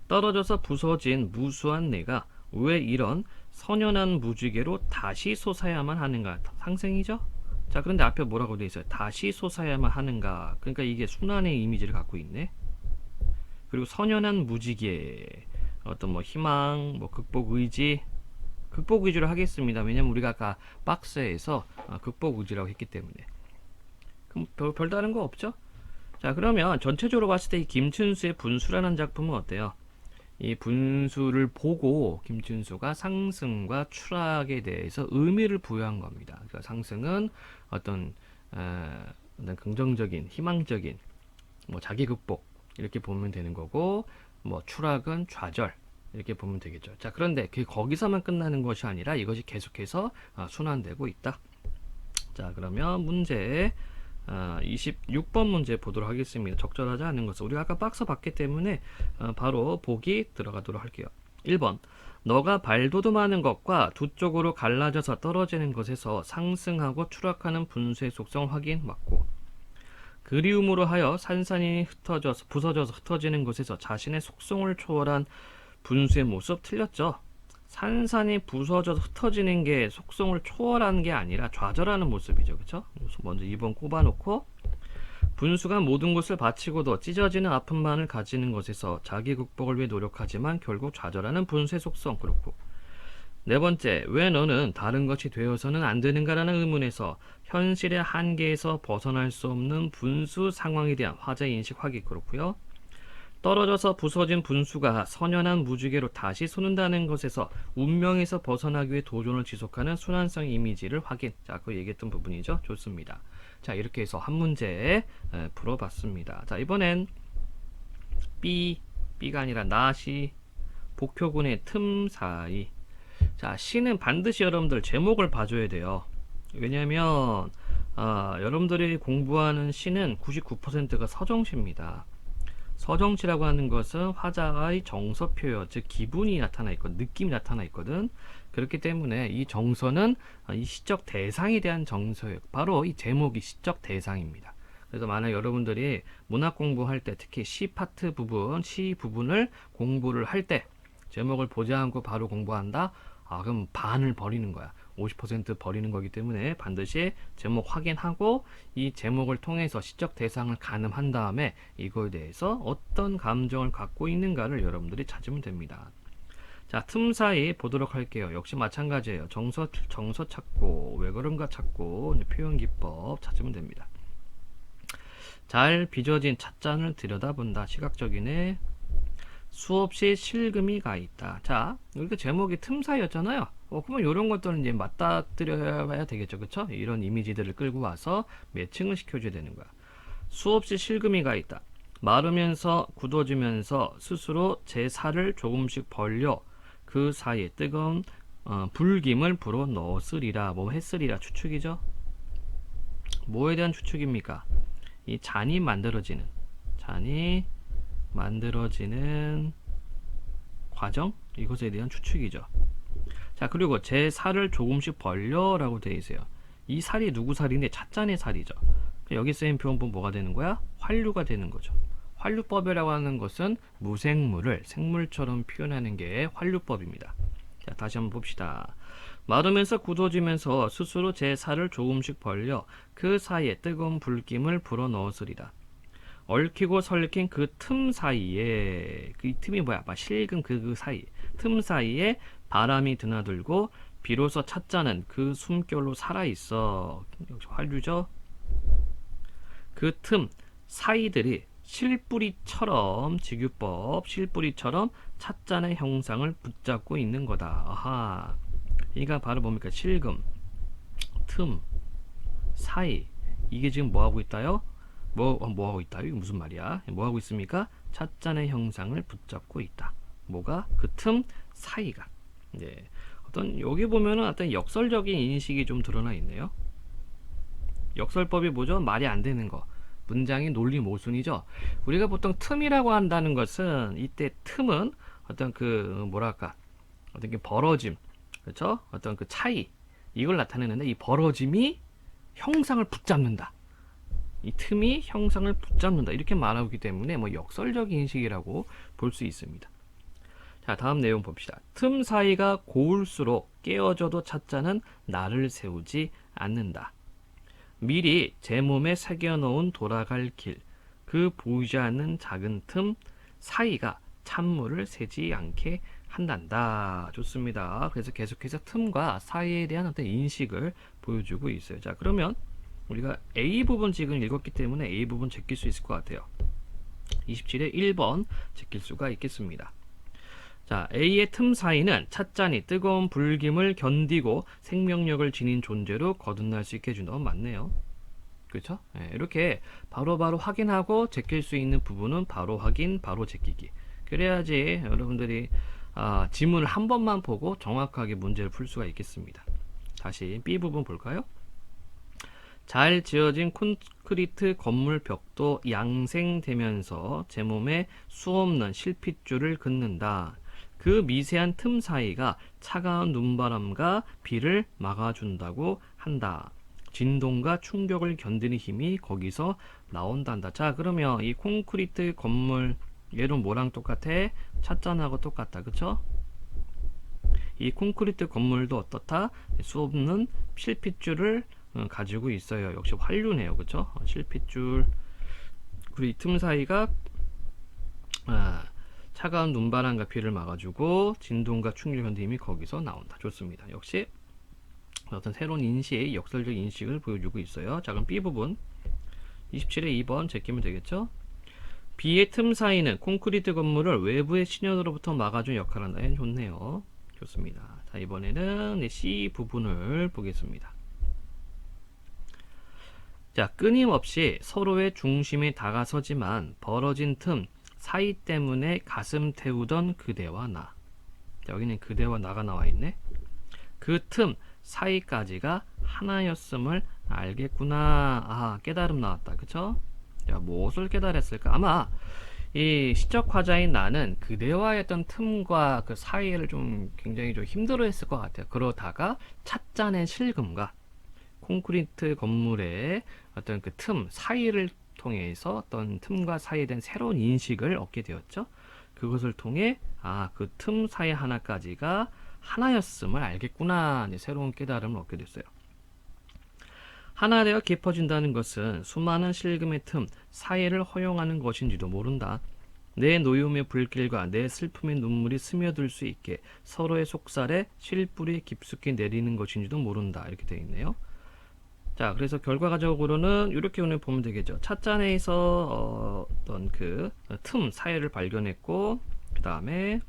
A: 떨어져서 부서진 무수한 내가 왜 이런 선연한 무지개로 다시 솟아야만 하는가? 상승이죠? 자, 그런데 앞에 뭐라고 되어 있어요? 다시 솟아야만 하는가? 그러니까 이게 순환의 이미지를 갖고 있네. 그리고 선연한 무지개, 어떤 뭐 희망, 뭐 극복 의지, 극복 의지로 하겠습니다. 왜냐면 우리가 아까 박스에서 극복 의지라고 했기 때문에. 그럼 별다른 거 없죠? 자, 그러면 전체적으로 봤을 때 이 김춘수의 분수라는 작품은 어때요? 이 분수를 보고 김춘수가 상승과 추락에 대해서 의미를 부여한 겁니다. 그러니까 상승은 어떤 긍정적인, 희망적인, 뭐 자기 극복 이렇게 보면 되는 거고, 뭐 추락은 좌절 이렇게 보면 되겠죠. 자, 그런데 거기서만 끝나는 것이 아니라 이것이 계속해서 순환되고 있다. 자, 그러면 문제 26번 문제 보도록 하겠습니다. 적절하지 않은 것은 우리가 아까 박스 봤기 때문에 바로 보기 들어가도록 할게요. 1번 너가 발돋움하는 것과 두 쪽으로 갈라져서 떨어지는 것에서 상승하고 추락하는 분수의 속성 확인 맞고, 그리움으로 하여 산산이 부서져서 흩어지는 것에서 자신의 속성을 초월한 분수의 모습 틀렸죠. 산산이 부서져서 흩어지는 게 속성을 초월하는 게 아니라 좌절하는 모습이죠. 그렇죠? 먼저 2번 꼽아놓고, 분수가 모든 것을 바치고도 찢어지는 아픔만을 가지는 것에서 자기 극복을 위해 노력하지만 결국 좌절하는 분수의 속성. 그렇고, 네 번째, 왜 너는 다른 것이 되어서는 안 되는가라는 의문에서 현실의 한계에서 벗어날 수 없는 분수 상황에 대한 화자의 인식 확인. 그렇고요. 떨어져서 부서진 분수가 선연한 무지개로 다시 솟는다는 것에서 운명에서 벗어나기 위해 도전을 지속하는 순환성 이미지를 확인. 자, 그 얘기했던 부분이죠. 좋습니다. 자, 이렇게 해서 한 문제 풀어봤습니다. 자, 이번엔 B가 아니라 나시, 복효군의 틈 사이. 자, 시는 반드시 여러분들 제목을 봐줘야 돼요. 왜냐면 여러분들이 공부하는 시는 99%가 서정시입니다. 서정치라고 하는 것은 화자의 정서 표현, 즉 기분이 나타나 있거든, 느낌이 나타나 있거든. 그렇기 때문에 이 정서는 이 시적 대상에 대한 정서예요. 바로 이 제목이 시적 대상입니다. 그래서 만약 여러분들이 문학 공부할 때, 특히 시 파트 부분, 시 부분을 공부를 할 때 제목을 보지 않고 바로 공부한다? 그럼 반을 버리는 거야. 50% 버리는 거기 때문에 반드시 제목 확인하고 이 제목을 통해서 시적 대상을 가늠한 다음에 이거에 대해서 어떤 감정을 갖고 있는가를 여러분들이 찾으면 됩니다. 자, 틈 사이 보도록 할게요. 역시 마찬가지예요. 정서 찾고, 왜 그런가 찾고, 표현 기법 찾으면 됩니다. 잘 빚어진 찻잔을 들여다본다. 시각적이네. 수없이 실금이 가 있다. 자, 여기 제목이 틈 사이였잖아요. 그러면 이런 것들은 이제 맞닥뜨려야 되겠죠. 그쵸? 이런 이미지들을 끌고 와서 매칭을 시켜줘야 되는 거야. 수없이 실금이 가 있다. 마르면서 굳어지면서 스스로 제 살을 조금씩 벌려 그 사이에 뜨거운 불김을 불어 넣었으리라. 뭐 했으리라. 추측이죠. 뭐에 대한 추측입니까? 이 잔이 만들어지는 과정? 이것에 대한 추측이죠. 자, 그리고 제 살을 조금씩 벌려 라고 되어 있어요. 이 살이 누구 살인데? 찻잔의 살이죠. 여기 쓰인 표현은 뭐가 되는 거야? 환류가 되는 거죠. 환류법이라고 하는 것은 무생물을 생물처럼 표현하는 게 환류법입니다. 자, 다시 한번 봅시다. 마르면서 굳어지면서 스스로 제 살을 조금씩 벌려 그 사이에 뜨거운 불김을 불어 넣었으리라. 얽히고 설킨 그 틈 사이에, 그 틈이 뭐야? 실금 그 사이, 틈 사이에 바람이 드나들고 비로소 찻잔은 그 숨결로 살아있어. 역시 환류죠. 그 틈 사이들이 실뿌리처럼, 직유법 실뿌리처럼 찻잔의 형상을 붙잡고 있는 거다. 아하. 그러니까 바로 뭡니까? 실금, 틈, 사이. 이게 지금 뭐 하고 있다요? 뭐 하고 있다? 이게 무슨 말이야? 뭐 하고 있습니까? 찻잔의 형상을 붙잡고 있다. 뭐가? 그 틈 사이가. 네. 여기 보면은 어떤 역설적인 인식이 좀 드러나 있네요. 역설법이 뭐죠? 말이 안 되는 거. 문장의 논리 모순이죠. 우리가 보통 틈이라고 한다는 것은 이때 틈은 어떤 어떤 게 벌어짐, 그렇죠? 어떤 그 차이, 이걸 나타내는데 이 벌어짐이 형상을 붙잡는다. 이 틈이 형상을 붙잡는다. 이렇게 말하기 때문에 뭐 역설적인 인식이라고 볼 수 있습니다. 자, 다음 내용 봅시다. 틈 사이가 고울수록 깨어져도 찻잔은 날을 세우지 않는다. 미리 제 몸에 새겨놓은 돌아갈 길, 그 보이지 않는 작은 틈 사이가 찬물을 새지 않게 한단다. 좋습니다. 그래서 계속해서 틈과 사이에 대한 어떤 인식을 보여주고 있어요. 자, 그러면 우리가 A 부분 지금 읽었기 때문에 A 부분 제낄 수 있을 것 같아요. 27에 1번 제낄 수가 있겠습니다. 자, A의 틈 사이는 찻잔이 뜨거운 불김을 견디고 생명력을 지닌 존재로 거듭날 수 있게 해준다. 맞네요. 그렇죠? 네, 이렇게 바로바로 확인하고 제낄 수 있는 부분은 바로 확인, 바로 제끼기. 그래야지 여러분들이 지문을 한 번만 보고 정확하게 문제를 풀 수가 있겠습니다. 다시 B 부분 볼까요? 잘 지어진 콘크리트 건물 벽도 양생되면서 제 몸에 수없는 실핏줄을 긋는다. 그 미세한 틈 사이가 차가운 눈바람과 비를 막아준다고 한다. 진동과 충격을 견디는 힘이 거기서 나온단다. 자, 그러면 이 콘크리트 건물 얘는 뭐랑 똑같아? 찻잔하고 똑같다. 그쵸? 이 콘크리트 건물도 어떻다? 수없는 실핏줄을 가지고 있어요. 역시 환류네요. 그쵸? 실핏줄. 그리고 이 틈 사이가 차가운 눈바람과 비를 막아주고 진동과 충격을 견디는 힘이 거기서 나온다. 좋습니다. 역시 어떤 새로운 인식, 역설적 인식을 보여주고 있어요. 자, 그럼 B 부분 27에 2번 제끼면 되겠죠? B의 틈 사이는 콘크리트 건물을 외부의 신현으로부터 막아준 역할을 한다. 좋네요. 좋습니다. 자, 이번에는 C 부분을 보겠습니다. 자, 끊임없이 서로의 중심에 다가서지만 벌어진 틈 사이 때문에 가슴 태우던 그대와 나. 자, 여기는 그대와 나가 나와 있네. 그 틈 사이까지가 하나였음을 알겠구나. 깨달음 나왔다. 그쵸? 자, 무엇을 깨달았을까? 아마 이 시적 화자인 나는 그대와의 어떤 틈과 그 사이를 좀 굉장히 좀 힘들어했을 것 같아요. 그러다가 찻잔의 실금과 콘크리트 건물의 어떤 그 틈 사이를 통해서 어떤 틈과 사이에 대한 새로운 인식을 얻게 되었죠. 그것을 통해 그 틈 사이 하나까지가 하나였음을 알겠구나. 이제 새로운 깨달음을 얻게 됐어요. 하나 되어 깊어진다는 것은 수많은 실금의 틈 사이를 허용하는 것인지도 모른다. 내 노여움의 불길과 내 슬픔의 눈물이 스며들 수 있게 서로의 속살에 실뿌리 깊숙이 내리는 것인지도 모른다. 이렇게 되어 있네요. 자, 그래서 결과적으로는 이렇게 오늘 보면 되겠죠. 찻잔에서 어떤 그 틈 사이를 발견했고, 그 다음에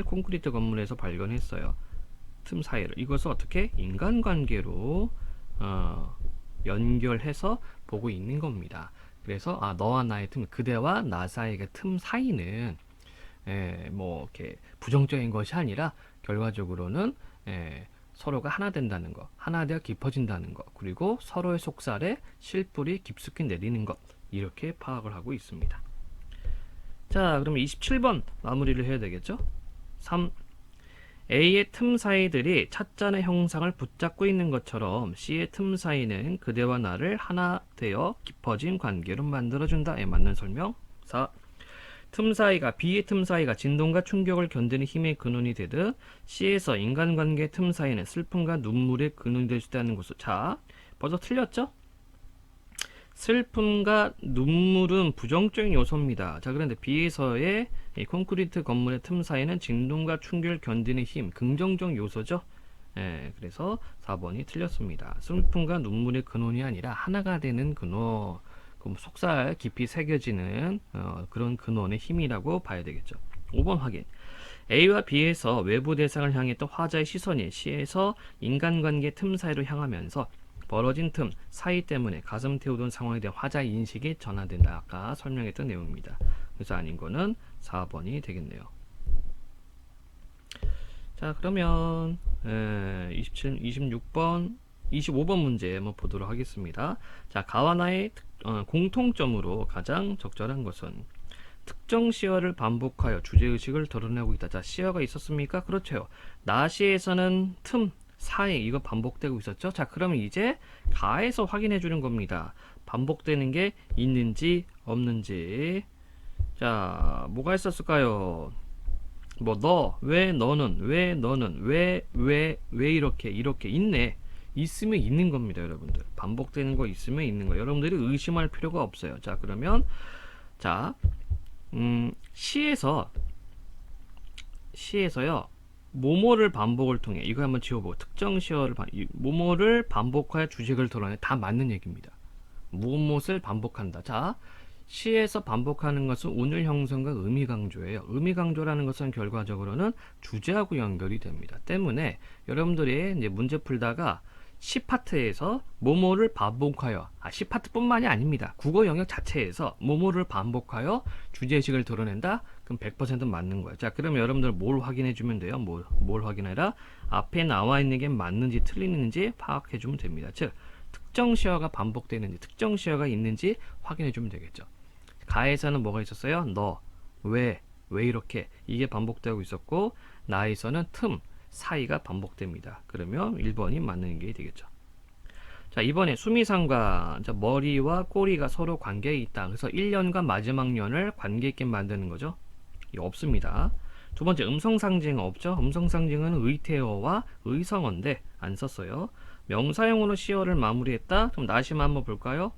A: 콘크리트 건물에서 발견했어요. 틈 사이를. 이것을 어떻게 인간관계로 연결해서 보고 있는 겁니다. 그래서 너와 나의 틈, 그대와 나 사이의 틈 사이는 뭐 이렇게 부정적인 것이 아니라 결과적으로는 서로가 하나 된다는 것, 하나 되어 깊어진다는 것, 그리고 서로의 속살에 실뿌리 깊숙이 내리는 것, 이렇게 파악을 하고 있습니다. 자, 그러면 27번 마무리를 해야 되겠죠? 3. A의 틈 사이들이 찻잔의 형상을 붙잡고 있는 것처럼 C의 틈 사이는 그대와 나를 하나 되어 깊어진 관계로 만들어준다에 맞는 설명. 4. B의 틈 사이가 진동과 충격을 견디는 힘의 근원이 되듯 C에서 인간관계 틈 사이는 슬픔과 눈물의 근원이 될 수 있다는 것을. 자, 벌써 틀렸죠? 슬픔과 눈물은 부정적인 요소입니다. 자, 그런데 B에서의 이 콘크리트 건물의 틈 사이는 진동과 충격을 견디는 힘, 긍정적 요소죠. 그래서 4번이 틀렸습니다. 슬픔과 눈물의 근원이 아니라 하나가 되는 근원, 속살 깊이 새겨지는 그런 근원의 힘이라고 봐야 되겠죠. 5번 확인. A와 B에서 외부 대상을 향했던 화자의 시선이 C에서 인간관계 틈 사이로 향하면서 벌어진 틈 사이 때문에 가슴 태우던 상황에 대한 화자의 인식이 전환된다. 아까 설명했던 내용입니다. 그래서 아닌 거는 4번이 되겠네요. 자, 그러면 27, 26번, 25번 문제 한번 보도록 하겠습니다. 자, 가와 나의 공통점으로 가장 적절한 것은 특정 시어를 반복하여 주제의식을 드러내고 있다. 자, 시어가 있었습니까? 그렇죠. 나시에서는 틈 사이 이거 반복되고 있었죠. 자, 그러면 이제 가에서 확인해 주는 겁니다. 반복되는 게 있는지 없는지. 자, 뭐가 있었을까요? 뭐 왜 너는 왜 이렇게 있네. 있으면 있는 겁니다, 여러분들. 반복되는 거 있으면 있는 거. 여러분들이 의심할 필요가 없어요. 자, 그러면 시에서요. 모모를 반복을 통해 이거 한번 지워보고 특정 시어를 모모를 반복하여 주식을 드러내. 다 맞는 얘기입니다. 무엇을 반복한다. 자, 시에서 반복하는 것은 운율 형성과 의미 강조예요. 의미 강조라는 것은 결과적으로는 주제하고 연결이 됩니다. 때문에 여러분들이 이제 문제 풀다가 시 파트에서 모모를 반복하여 시 파트뿐만이 아닙니다. 국어 영역 자체에서 모모를 반복하여 주제의식을 드러낸다? 그럼 100% 맞는 거예요. 자, 그러면 여러분들 뭘 확인해 주면 돼요? 뭘 확인해라? 앞에 나와 있는 게 맞는지 틀리는지 파악해 주면 됩니다. 즉, 특정 시어가 반복되는지 특정 시어가 있는지 확인해 주면 되겠죠. 가에서는 뭐가 있었어요? 너, 왜 이렇게 이게 반복되고 있었고, 나에서는 틈 사이가 반복됩니다. 그러면 1번이 맞는 게 되겠죠. 자, 이번에 수미상관. 자, 머리와 꼬리가 서로 관계에 있다. 그래서 1년과 마지막 년을 관계 있게 만드는 거죠. 이거 없습니다. 두 번째, 음성상징 없죠. 음성상징은 의태어와 의성어인데 안 썼어요. 명사형으로 시어를 마무리했다. 그럼 나시만 한번 볼까요?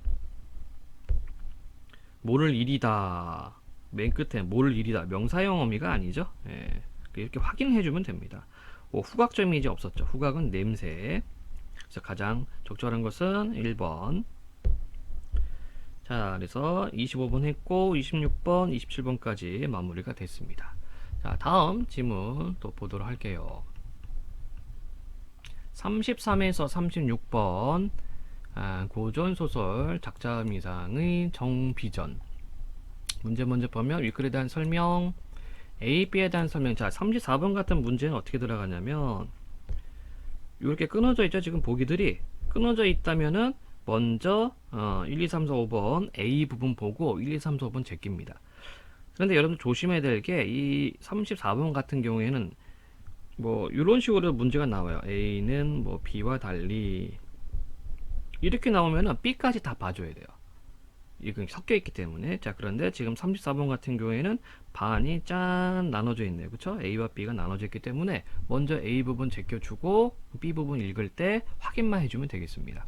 A: 모를 일이다. 맨 끝에 모를 일이다. 명사형 어미가 아니죠. 이렇게 확인해주면 됩니다. 후각점이 이제 없었죠. 후각은 냄새. 그래서 가장 적절한 것은 1번. 자, 그래서 25번 했고 26번, 27번까지 마무리가 됐습니다. 자, 다음 지문 또 보도록 할게요. 33에서 36번 고전소설 작자미상의 정비전. 문제 먼저 보면 위글에 대한 설명, A, B에 대한 설명. 자, 34번 같은 문제는 어떻게 들어가냐면 이렇게 끊어져 있죠. 지금 보기들이 끊어져 있다면은 먼저 1, 2, 3, 4, 5번 A 부분 보고 1, 2, 3, 4, 5번 제낍니다. 그런데 여러분 조심해야 될 게 이 34번 같은 경우에는 뭐 이런 식으로 문제가 나와요. A는 뭐 B와 달리 이렇게 나오면은 B까지 다 봐줘야 돼요. 이건 섞여 있기 때문에. 자, 그런데 지금 34번 같은 경우에는 반이 짠 나눠져 있네요. 그쵸? A와 B가 나눠져 있기 때문에 먼저 A 부분 제껴주고 B 부분 읽을 때 확인만 해주면 되겠습니다.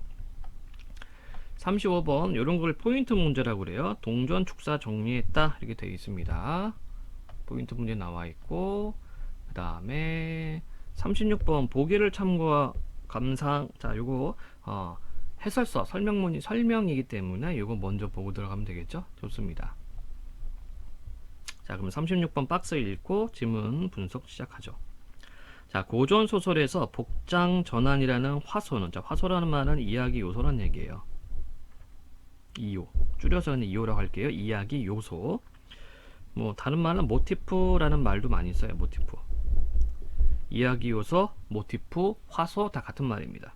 A: 35번 이런 걸 포인트 문제라고 그래요. 동전 축사 정리했다 이렇게 되어 있습니다. 포인트 문제 나와 있고, 그 다음에 36번 보기를 참고와 감상. 자, 요거 해설서 설명문이 설명이기 때문에 요거 먼저 보고 들어가면 되겠죠. 좋습니다. 자, 그럼 36번 박스 읽고 지문 분석 시작하죠. 자, 고전 소설에서 복장 전환이라는 화소는, 자, 화소라는 말은 이야기 요소란 얘기예요. 이요, 줄여서는 이요라고 할게요. 이야기 요소. 뭐 다른 말은 모티프라는 말도 많이 써요. 모티프, 이야기 요소, 모티프, 화소 다 같은 말입니다.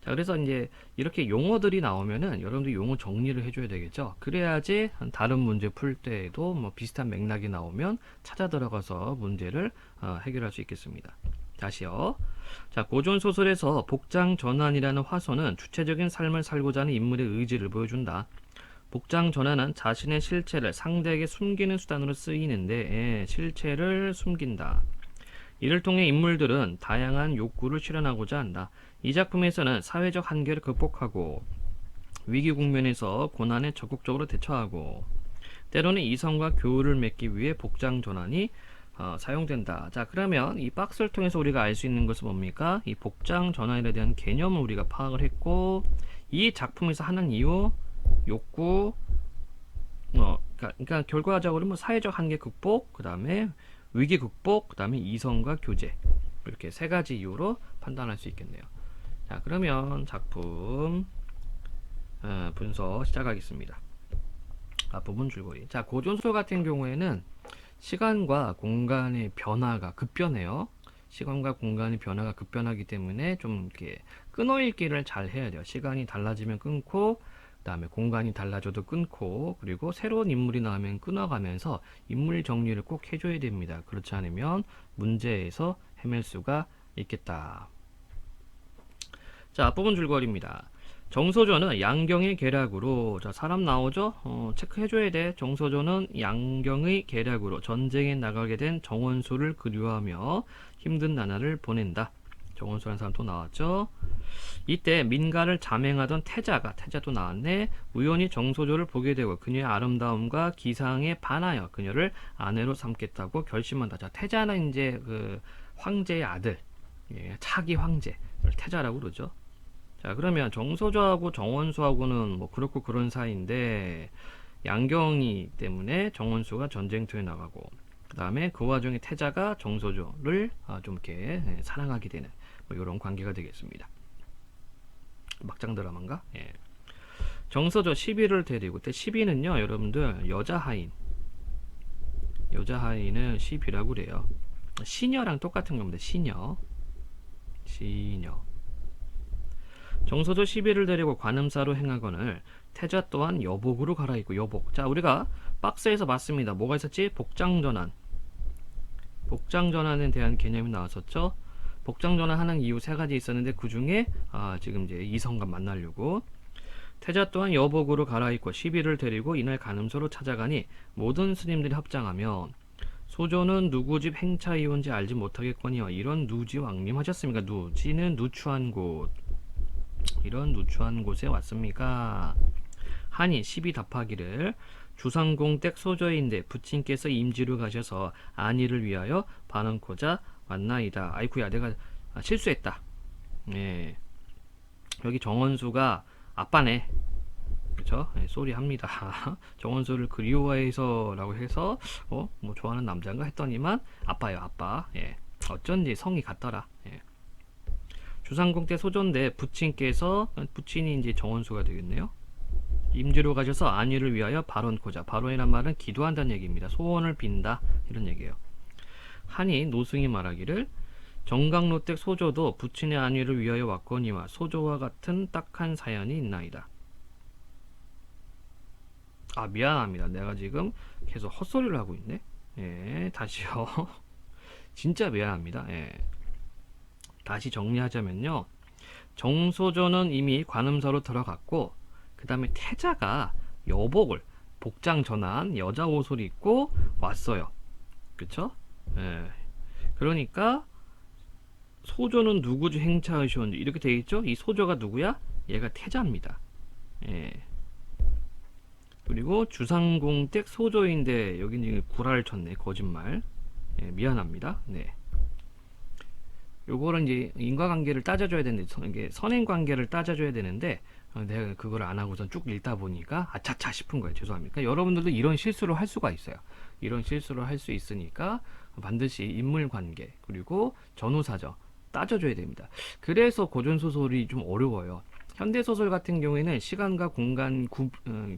A: 자, 그래서 이제 이렇게 용어들이 나오면은 여러분들 용어 정리를 해줘야 되겠죠. 그래야지 다른 문제 풀 때에도 뭐 비슷한 맥락이 나오면 찾아 들어가서 문제를 해결할 수 있겠습니다. 다시요. 자, 고전 소설에서 복장 전환이라는 화소는 주체적인 삶을 살고자 하는 인물의 의지를 보여준다. 복장 전환은 자신의 실체를 상대에게 숨기는 수단으로 쓰이는데, 실체를 숨긴다. 이를 통해 인물들은 다양한 욕구를 실현하고자 한다. 이 작품에서는 사회적 한계를 극복하고 위기 국면에서 고난에 적극적으로 대처하고 때로는 이성과 교류를 맺기 위해 복장 전환이 사용된다. 자, 그러면 이 박스를 통해서 우리가 알 수 있는 것은 뭡니까? 이 복장 전환에 대한 개념을 우리가 파악을 했고, 이 작품에서 하는 이유, 욕구, 그러니까 결과적으로 뭐 사회적 한계 극복, 그 다음에 위기 극복, 그 다음에 이성과 교제, 이렇게 세 가지 이유로 판단할 수 있겠네요. 자, 그러면 작품 분석 시작하겠습니다. 부분 줄거리. 자, 고전소설 같은 경우에는 시간과 공간의 변화가 급변해요. 시간과 공간의 변화가 급변하기 때문에 좀 이렇게 끊어읽기를 잘 해야 돼요. 시간이 달라지면 끊고, 그 다음에 공간이 달라져도 끊고, 그리고 새로운 인물이 나오면 끊어가면서 인물 정리를 꼭 해줘야 됩니다. 그렇지 않으면 문제에서 헤맬 수가 있겠다. 자, 앞부분 줄거리입니다. 정소조는 양경의 계략으로, 자, 사람 나오죠? 체크해줘야 돼. 정소조는 양경의 계략으로 전쟁에 나가게 된 정원수를 그리워하며 힘든 나날을 보낸다. 정원수라는 사람 또 나왔죠? 이때 민가를 잠행하던 태자도 나왔네. 우연히 정소조를 보게 되고 그녀의 아름다움과 기상에 반하여 그녀를 아내로 삼겠다고 결심한다. 자, 태자는 이제 그 황제의 아들, 예, 차기 황제, 태자라고 그러죠. 자, 그러면 정소조하고 정원수하고는 뭐 그렇고 그런 사이인데, 양경이 때문에 정원수가 전쟁터에 나가고, 그 다음에 그 와중에 태자가 정소조를 좀 이렇게 사랑하게 되는 뭐 이런 관계가 되겠습니다. 막장 드라마인가? 예. 정소조 시비를 데리고, 때 시비는요, 여러분들 여자 하인은 시비라고 그래요. 시녀랑 똑같은 겁니다. 시녀. 정소조 시비를 데리고 관음사로 행하거늘 태자 또한 여복으로 갈아입고, 여복. 자, 우리가 박스에서 봤습니다. 뭐가 있었지? 복장전환. 복장전환에 대한 개념이 나왔었죠. 복장전환 하는 이유 세 가지 있었는데, 그 중에 지금 이제 이성과 만나려고 태자 또한 여복으로 갈아입고 시비를 데리고 이날 관음소로 찾아가니 모든 스님들이 합장하면 소조는 누구 집 행차이온지 알지 못하겠거니와 이런 누지 왕림하셨습니까? 누지는 누추한 곳. 이런 누추한 곳에 왔습니까? 하니 시비 답하기를 주상공댁 소조인데 부친께서 임지로 가셔서 안위를 위하여 반언코자 왔나이다. 아이쿠야, 내가 실수했다. 예. 여기 정원수가 아빠네. 그쵸? 예, 쏘리 합니다. 정원수를 그리워해서 라고 해서 뭐 좋아하는 남자인가 했더니만 아빠예요, 아빠. 예. 어쩐지 성이 같더라. 예. 주상궁 때 소조인데 부친이 이제 정원수가 되겠네요. 임지로 가셔서 안위를 위하여 발언코자. 발언이란 말은 기도한다는 얘기입니다. 소원을 빈다 이런 얘기예요. 하니 노승이 말하기를 정강로댁 소조도 부친의 안위를 위하여 왔거니와 소조와 같은 딱한 사연이 있나이다. 아, 미안합니다. 내가 지금 계속 헛소리를 하고 있네. 예, 다시요. 진짜 미안합니다. 예. 다시 정리하자면요. 정소조는 이미 관음사로 들어갔고, 그 다음에 태자가 여복을 복장 전한 여자 옷을 입고 왔어요. 그쵸? 예. 그러니까 소조는 누구지 행차하시온지 이렇게 되어 있죠? 이 소조가 누구야? 얘가 태자입니다. 예. 그리고 주상공댁 소조인데 여기는 지금 구라를 쳤네. 거짓말. 예, 미안합니다. 네. 요거는 이제 인과관계를 따져줘야 되는데 이게 선행관계를 따져줘야 되는데 내가 그걸 안 하고선 쭉 읽다 보니까 아차차 싶은 거예요. 죄송합니다. 그러니까 여러분들도 이런 실수를 할 수가 있어요. 이런 실수를 할 수 있으니까 반드시 인물관계 그리고 전후사정 따져줘야 됩니다. 그래서 고전소설이 좀 어려워요. 현대소설 같은 경우에는 시간과 공간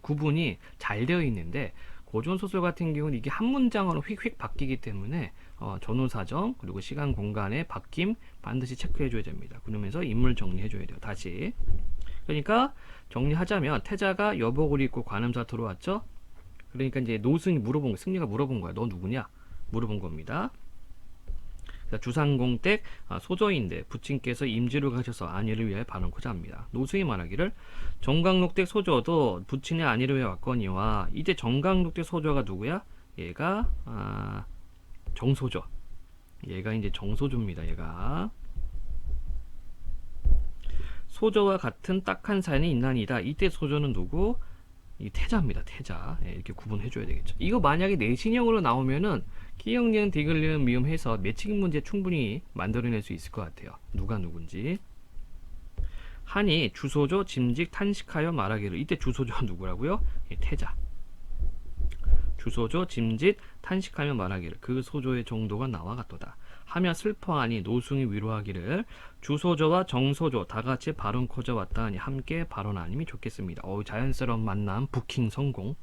A: 구분이 잘 되어 있는데 고전소설 같은 경우는 이게 한 문장으로 휙휙 바뀌기 때문에 전후사정 그리고 시간 공간의 바뀜 반드시 체크해 줘야 됩니다. 그러면서 인물 정리해 줘야 돼요. 다시. 그러니까 정리하자면 태자가 여복을 입고 관음사 들어왔죠. 그러니까 이제 노승이 물어본 거, 승리가 물어본 거야. 너 누구냐? 물어본 겁니다. 주상공댁 소조인데 부친께서 임지로 가셔서 안위를 위하여 바라고자 합니다. 노승이 말하기를 정강록댁 소조도 부친의 안위를 위하여 왔거니와 이제 정강록댁 소조가 누구야? 얘가 정소조. 얘가 이제 정소조입니다. 얘가 소조와 같은 딱한 사연이 있나니다. 이때 소조는 누구? 이 태자입니다. 태자. 예, 이렇게 구분해 줘야 되겠죠. 이거 만약에 내신형으로 나오면은 기역리은 디귿리은 미음 해서 매칭 문제 충분히 만들어낼 수 있을 것 같아요. 누가 누군지. 하니 주소조 짐직 탄식하여 말하기를. 이때 주소조가 누구라고요? 예, 태자. 주소조 짐짓 탄식하며 말하기를 그 소조의 정도가 나와 같도다 하며 슬퍼하니 노승이 위로하기를 주소조와 정소조 다같이 발언코져 왔다 하니 함께 발언하님이 좋겠습니다. 자연스러운 만남 부킹 성공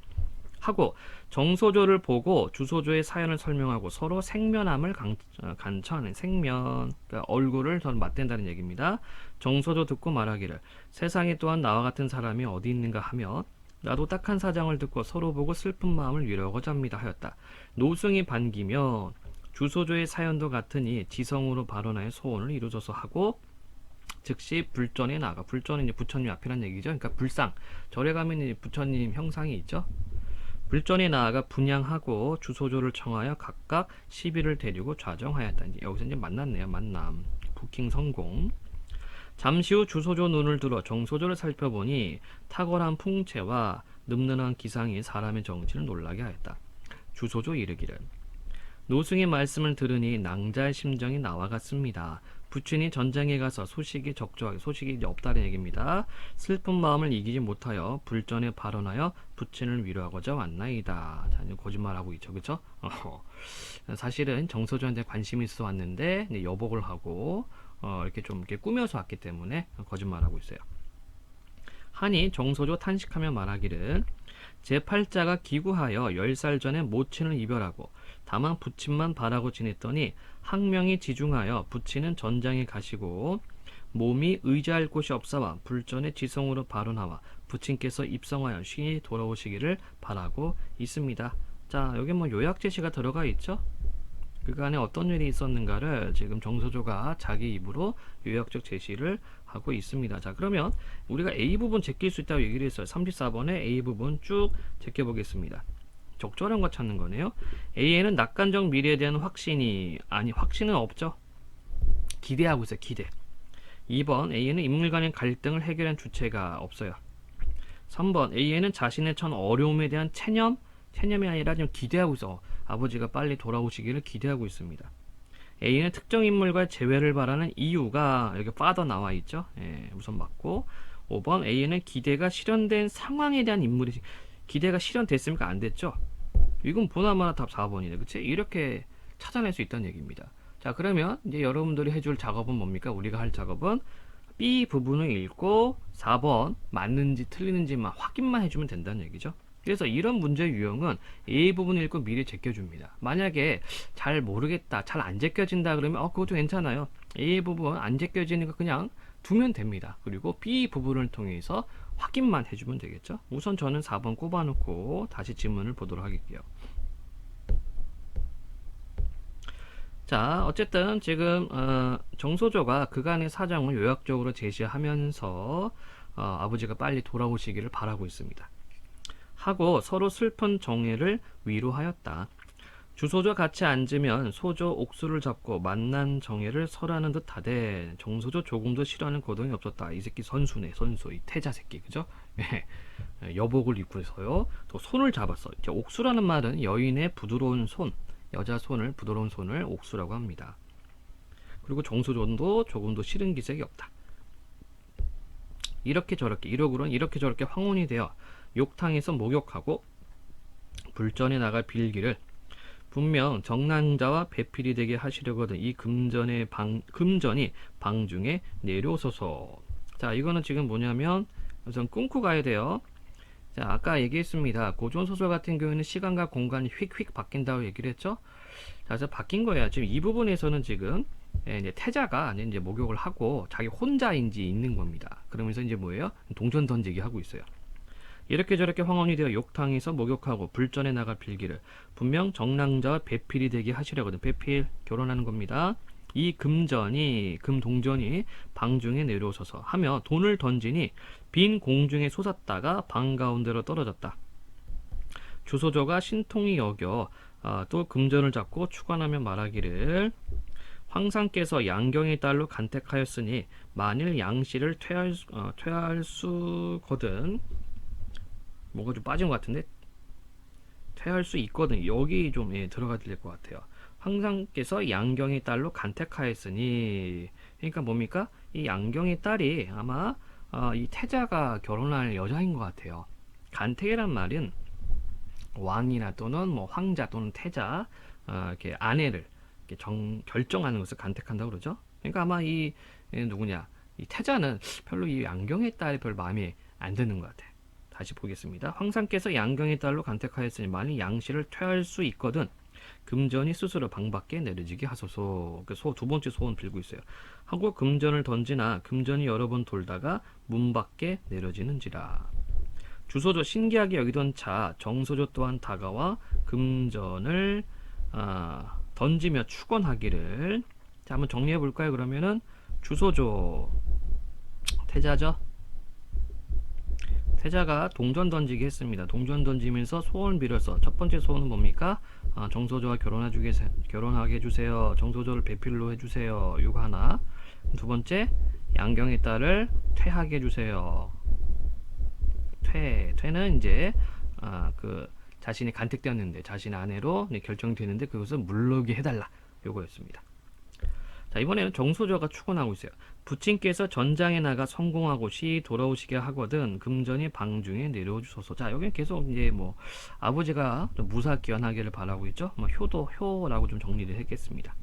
A: 하고 정소조를 보고 주소조의 사연을 설명하고 서로 생면함을 간청하는 생면 그러니까 얼굴을 전 맞댄다는 얘기입니다. 정소조 듣고 말하기를 세상에 또한 나와 같은 사람이 어디 있는가 하며 나도 딱한 사정을 듣고 서로 보고 슬픈 마음을 위로하고자 합니다 하였다. 노승이 반기며 주소조의 사연도 같으니 지성으로 발언하여 소원을 이루소서 하고 즉시 불전에 나가. 불전은 이제 부처님 앞이란 얘기죠. 그러니까 불상 절에 가면 이제 부처님 형상이 있죠. 불전에 나아가 분양하고 주소조를 청하여 각각 시비를 데리고 좌정하였다. 이제 여기서 이제 만났네요. 만남 부킹 성공. 잠시 후 주소조 눈을 들어 정소조를 살펴보니 탁월한 풍채와 늠름한 기상이 사람의 정신을 놀라게 하였다. 주소조 이르기를 노승의 말씀을 들으니 낭자의 심정이 나와 같습니다. 부친이 전장에 가서 소식이 적조하게 소식이 이제 없다는 얘기입니다. 슬픈 마음을 이기지 못하여 불전에 발언하여 부친을 위로하고자 왔나이다. 자, 이제 거짓말하고 있죠, 그렇죠? 사실은 정소조한테 관심이 있어 왔는데 여복을 하고 이렇게 좀 이렇게 꾸며서 왔기 때문에 거짓말하고 있어요. 하니 정소조 탄식하며 말하기를 제8자가 기구하여 10살 전에 모친을 이별하고 다만 부친만 바라고 지냈더니 학명이 지중하여 부친은 전장에 가시고 몸이 의지할 곳이 없사와 불전의 지성으로 발언하와 부친께서 입성하여 쉬이 돌아오시기를 바라고 있습니다. 자, 여기 뭐 요약 제시가 들어가 있죠? 그간에 어떤 일이 있었는가를 지금 정소조가 자기 입으로 요약적 제시를 하고 있습니다. 자, 그러면 우리가 A부분 제낄 수 있다고 얘기를 했어요. 34번에 A부분 쭉 제껴보겠습니다. 적절한 거 찾는 거네요. A에는 낙관적 미래에 대한 확신이 확신은 없죠. 기대하고 있어요. 기대. 2번 A에는 인물 간의 갈등을 해결한 주체가 없어요. 3번 A에는 자신의 처한 어려움에 대한 체념이 아니라 좀 기대하고 있어. 아버지가 빨리 돌아오시기를 기대하고 있습니다. A는 특정 인물과 재회를 바라는 이유가 여기 빠져 나와 있죠. 예, 우선 맞고 5번 A는 기대가 실현된 상황에 대한 인물이 기대가 실현됐습니까? 안 됐죠? 이건 보나마나 답 4번이네. 그치? 이렇게 찾아낼 수 있다는 얘기입니다. 자, 그러면 이제 여러분들이 해줄 작업은 뭡니까? 우리가 할 작업은 B 부분을 읽고 4번 맞는지 틀리는지만 확인만 해주면 된다는 얘기죠. 그래서 이런 문제 유형은 A 부분 읽고 미리 제껴줍니다. 만약에 잘 모르겠다, 잘 안 제껴진다 그러면 그것도 괜찮아요. A 부분 안 제껴지니까 그냥 두면 됩니다. 그리고 B 부분을 통해서 확인만 해주면 되겠죠. 우선 저는 4번 꼽아놓고 다시 질문을 보도록 할게요. 자, 어쨌든 지금 정소조가 그간의 사정을 요약적으로 제시하면서 아버지가 빨리 돌아오시기를 바라고 있습니다. 하고 서로 슬픈 정애를 위로하였다. 주소조 같이 앉으면 소조 옥수를 잡고 만난 정애를 설하는 듯 하되 정소조 조금도 싫어하는 거동이 없었다. 이 새끼 선수네, 선수. 이 태자 새끼, 그죠? 여복을 입고서요. 또 손을 잡았어. 옥수라는 말은 여인의 부드러운 손, 여자 손을, 부드러운 손을 옥수라고 합니다. 그리고 정소조도 조금도 싫은 기색이 없다. 이렇게 저렇게, 이러고는 이렇게 저렇게 황혼이 되어 욕탕에서 목욕하고 불전에 나갈 빌기를 분명 정난자와 배필이 되게 하시려거든 이 금전이 방중에 내려오소서. 자, 이거는 지금 뭐냐면 우선 끊고 가야 돼요. 자, 아까 얘기했습니다. 고전소설 같은 경우에는 시간과 공간이 휙휙 바뀐다고 얘기를 했죠. 자, 그래서 바뀐 거예요. 지금 이 부분에서는 지금 이제 태자가 이제 목욕을 하고 자기 혼자인지 있는 겁니다. 그러면서 이제 뭐예요? 동전 던지기 하고 있어요. 이렇게 저렇게 황혼이 되어 욕탕에서 목욕하고 불전에 나갈 필기를 분명 정랑자와 배필이 되게 하시려거든. 배필 결혼하는 겁니다. 이 금동전이 방중에 내려오셔서 하며 돈을 던지니 빈 공중에 솟았다가 방 가운데로 떨어졌다. 주소조가 신통이 여겨 또 금전을 잡고 추관하며 말하기를 황상께서 양경의 딸로 간택하였으니 만일 양씨를 퇴할 수거든. 뭐가 좀 빠진 것 같은데 퇴할 수 있거든. 여기 좀 들어가야 될 것 같아요. 황상께서 양경의 딸로 간택하였으니, 그러니까 뭡니까? 이 양경의 딸이 아마 이 태자가 결혼할 여자인 것 같아요. 간택이란 말은 왕이나 또는 뭐 황자 또는 태자 이렇게 아내를 이렇게 결정하는 것을 간택한다고 그러죠. 그러니까 아마 이 누구냐, 이 태자는 별로 이 양경의 딸이 별 마음에 안 드는 것 같아. 다시 보겠습니다. 황상께서 양경의 딸로 간택하였으니 만일 양씨를 퇴할 수 있거든 금전이 스스로 방 밖에 내려지게 하소서. 두 번째 소원 빌고 있어요. 하고 금전을 던지나 금전이 여러 번 돌다가 문 밖에 내려지는지라. 주소조 신기하게 여기던 차 정소조 또한 다가와 금전을 던지며 축원하기를. 자, 한번 정리해 볼까요? 그러면은 주소조 태자죠. 태자가 동전 던지기 했습니다. 동전 던지면서 소원을 빌어서 첫 번째 소원은 뭡니까? 정소조와 결혼하게 해주세요. 정소조를 배필로 해주세요. 이거 하나. 두 번째, 양경의 딸을 퇴하게 해주세요. 퇴는 이제 자신이 간택되었는데 자신의 아내로 결정되는데 그것을 물르게 해달라. 요거였습니다. 자, 이번에는 정소조가 축원하고 있어요. 부친께서 전장에 나가 성공하고 시 돌아오시게 하거든 금전이 방중에 내려주소서. 자, 여기는 계속 이제 뭐 아버지가 좀 무사기원하기를 바라고 있죠. 뭐 효라고 좀 정리를 했겠습니다.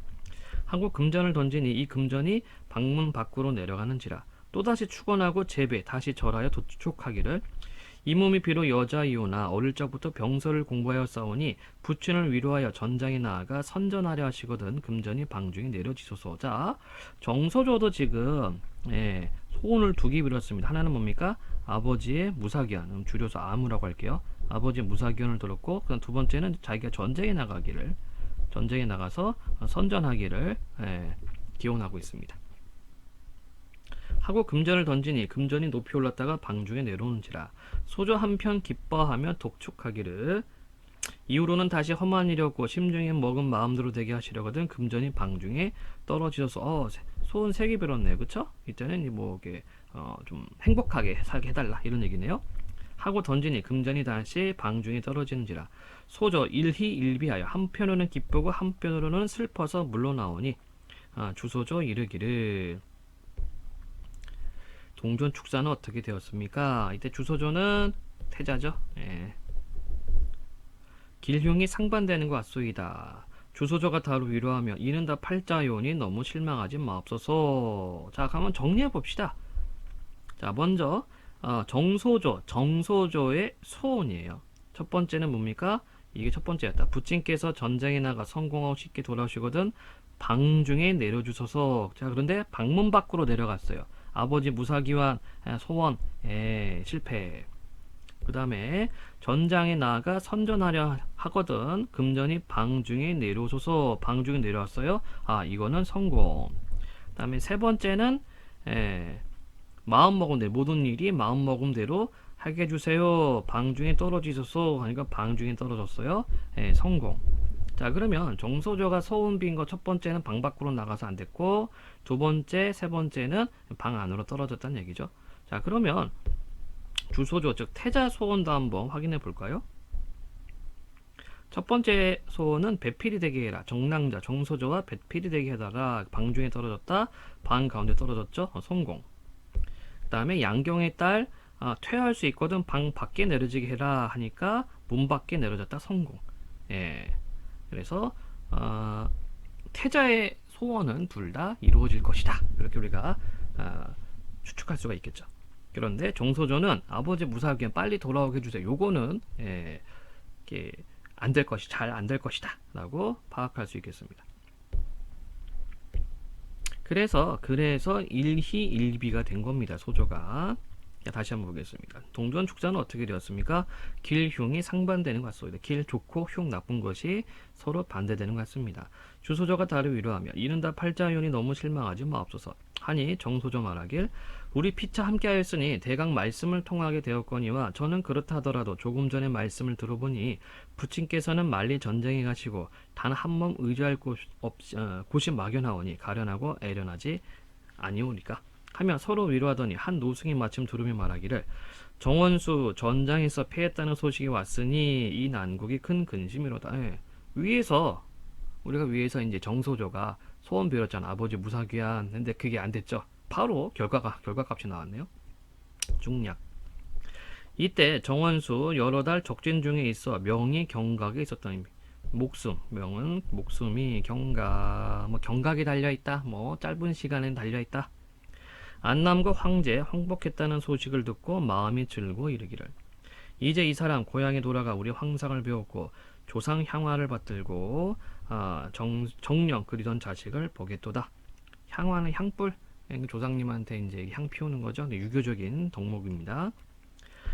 A: 한국 금전을 던지니 이 금전이 방문 밖으로 내려가는지라. 또다시 축원하고 재배 다시 절하여 도축하기를. 이 몸이 비록 여자이오나 어릴 적부터 병서를 공부하여 싸우니 부친을 위로하여 전장에 나아가 선전하려 하시거든 금전이 방중에 내려지소서. 자, 정소조도 지금 소원을 두 개 빌었습니다. 하나는 뭡니까? 아버지의 무사기한, 줄여서 아무라고 할게요. 아버지의 무사기한을 들었고, 그다음 두 번째는 자기가 전쟁에 나가서 선전하기를 기원하고 있습니다. 하고 금전을 던지니 금전이 높이 올랐다가 방중에 내려오는지라. 소조 한편 기뻐하며 독촉하기를. 이후로는 다시 험한 일이었고 심중에 먹은 마음대로 되게 하시려거든 금전이 방중에 떨어지셔서 소원 세 개 빌었네, 그쵸? 이때는 뭐 이렇게 좀 행복하게 살게 해달라 이런 얘기네요. 하고 던지니 금전이 다시 방중에 떨어지는지라. 소조 일희일비하여 한편으로는 기쁘고 한편으로는 슬퍼서 물러나오니 주소조 이르기를. 동전 축사는 어떻게 되었습니까? 이때 주소조는 태자죠. 길흉이 상반되는 것 같소이다. 주소조가 다루 위로하며 이는 다 팔자요니 너무 실망하지 마옵소서. 자, 그러면 정리해 봅시다. 자, 먼저 정소조의 소원이에요. 첫 번째는 뭡니까? 이게 첫 번째였다. 부친께서 전쟁에 나가 성공하고 쉽게 돌아오시거든 방중에 내려주소서. 자, 그런데 방문 밖으로 내려갔어요. 아버지 무사기환 소원 실패. 그 다음에 전장에 나아가 선전하려 하거든 금전이 방중에 내려오소서. 방중에 내려왔어요. 아, 이거는 성공. 그 다음에 세 번째는 마음먹은 대로 모든 일이 마음먹은 대로 하게 해주세요. 방중에 떨어지소서 하니까 방중에 떨어졌어요. 성공. 자, 그러면 정소조가 소원 빈 거 첫 번째는 방 밖으로 나가서 안 됐고, 두 번째, 세 번째는 방 안으로 떨어졌다는 얘기죠. 자, 그러면 주소조, 즉 태자 소원도 한번 확인해 볼까요? 첫 번째 소원은 배필이 되게 해라. 정랑자, 정소조와 배필이 되게 해다가 방중에 떨어졌다. 방 가운데 떨어졌죠. 성공. 그 다음에 양경의 딸 퇴할 수 있거든 방 밖에 내려지게 해라 하니까 문 밖에 내려졌다. 성공. 그래서 태자의 소원은 둘 다 이루어질 것이다. 이렇게 우리가 추측할 수가 있겠죠. 그런데 정소조는 아버지 무사하게 빨리 돌아오게 해주세요. 요거는 안 될 것이 잘 안 될 것이다 라고 파악할 수 있겠습니다. 그래서 일희일비가 된 겁니다. 소조가. 다시 한번 보겠습니다. 동전 축자는 어떻게 되었습니까? 길, 흉이 상반되는 것 같습니다. 길 좋고 흉 나쁜 것이 서로 반대되는 것 같습니다. 주소조가 다를 위로하며 이는 다 팔자연이 너무 실망하지 마옵소서 하니 정소조 말하길 우리 피차 함께하였으니 대강 말씀을 통하게 되었거니와 저는 그렇다 하더라도 조금 전에 말씀을 들어보니 부친께서는 만리 전쟁에 가시고 단 한 몸 의지할 곳이 막연하오니 가련하고 애련하지 아니오니까 하며 서로 위로하더니 한 노승이 마침 들으며 말하기를 정원수 전장에서 패했다는 소식이 왔으니 이 난국이 큰 근심이로다. 우리가 위에서 이제 정소조가 소원 빌었잖아. 아버지 무사귀한. 근데 그게 안 됐죠. 바로 결과값이 나왔네요. 중략. 이때 정원수 여러 달 적진 중에 있어 명이 경각에 있었더니 명은 목숨이 경각에 달려있다. 짧은 시간에 달려있다. 안남과 황제 황복했다는 소식을 듣고 마음이 즐고 이르기를 이제 이 사람 고향에 돌아가 우리 황상을 배웠고 조상 향화를 받들고 정령 그리던 자식을 보겠도다. 향화는 향불, 조상님한테 이제 향 피우는 거죠. 유교적인 덕목입니다.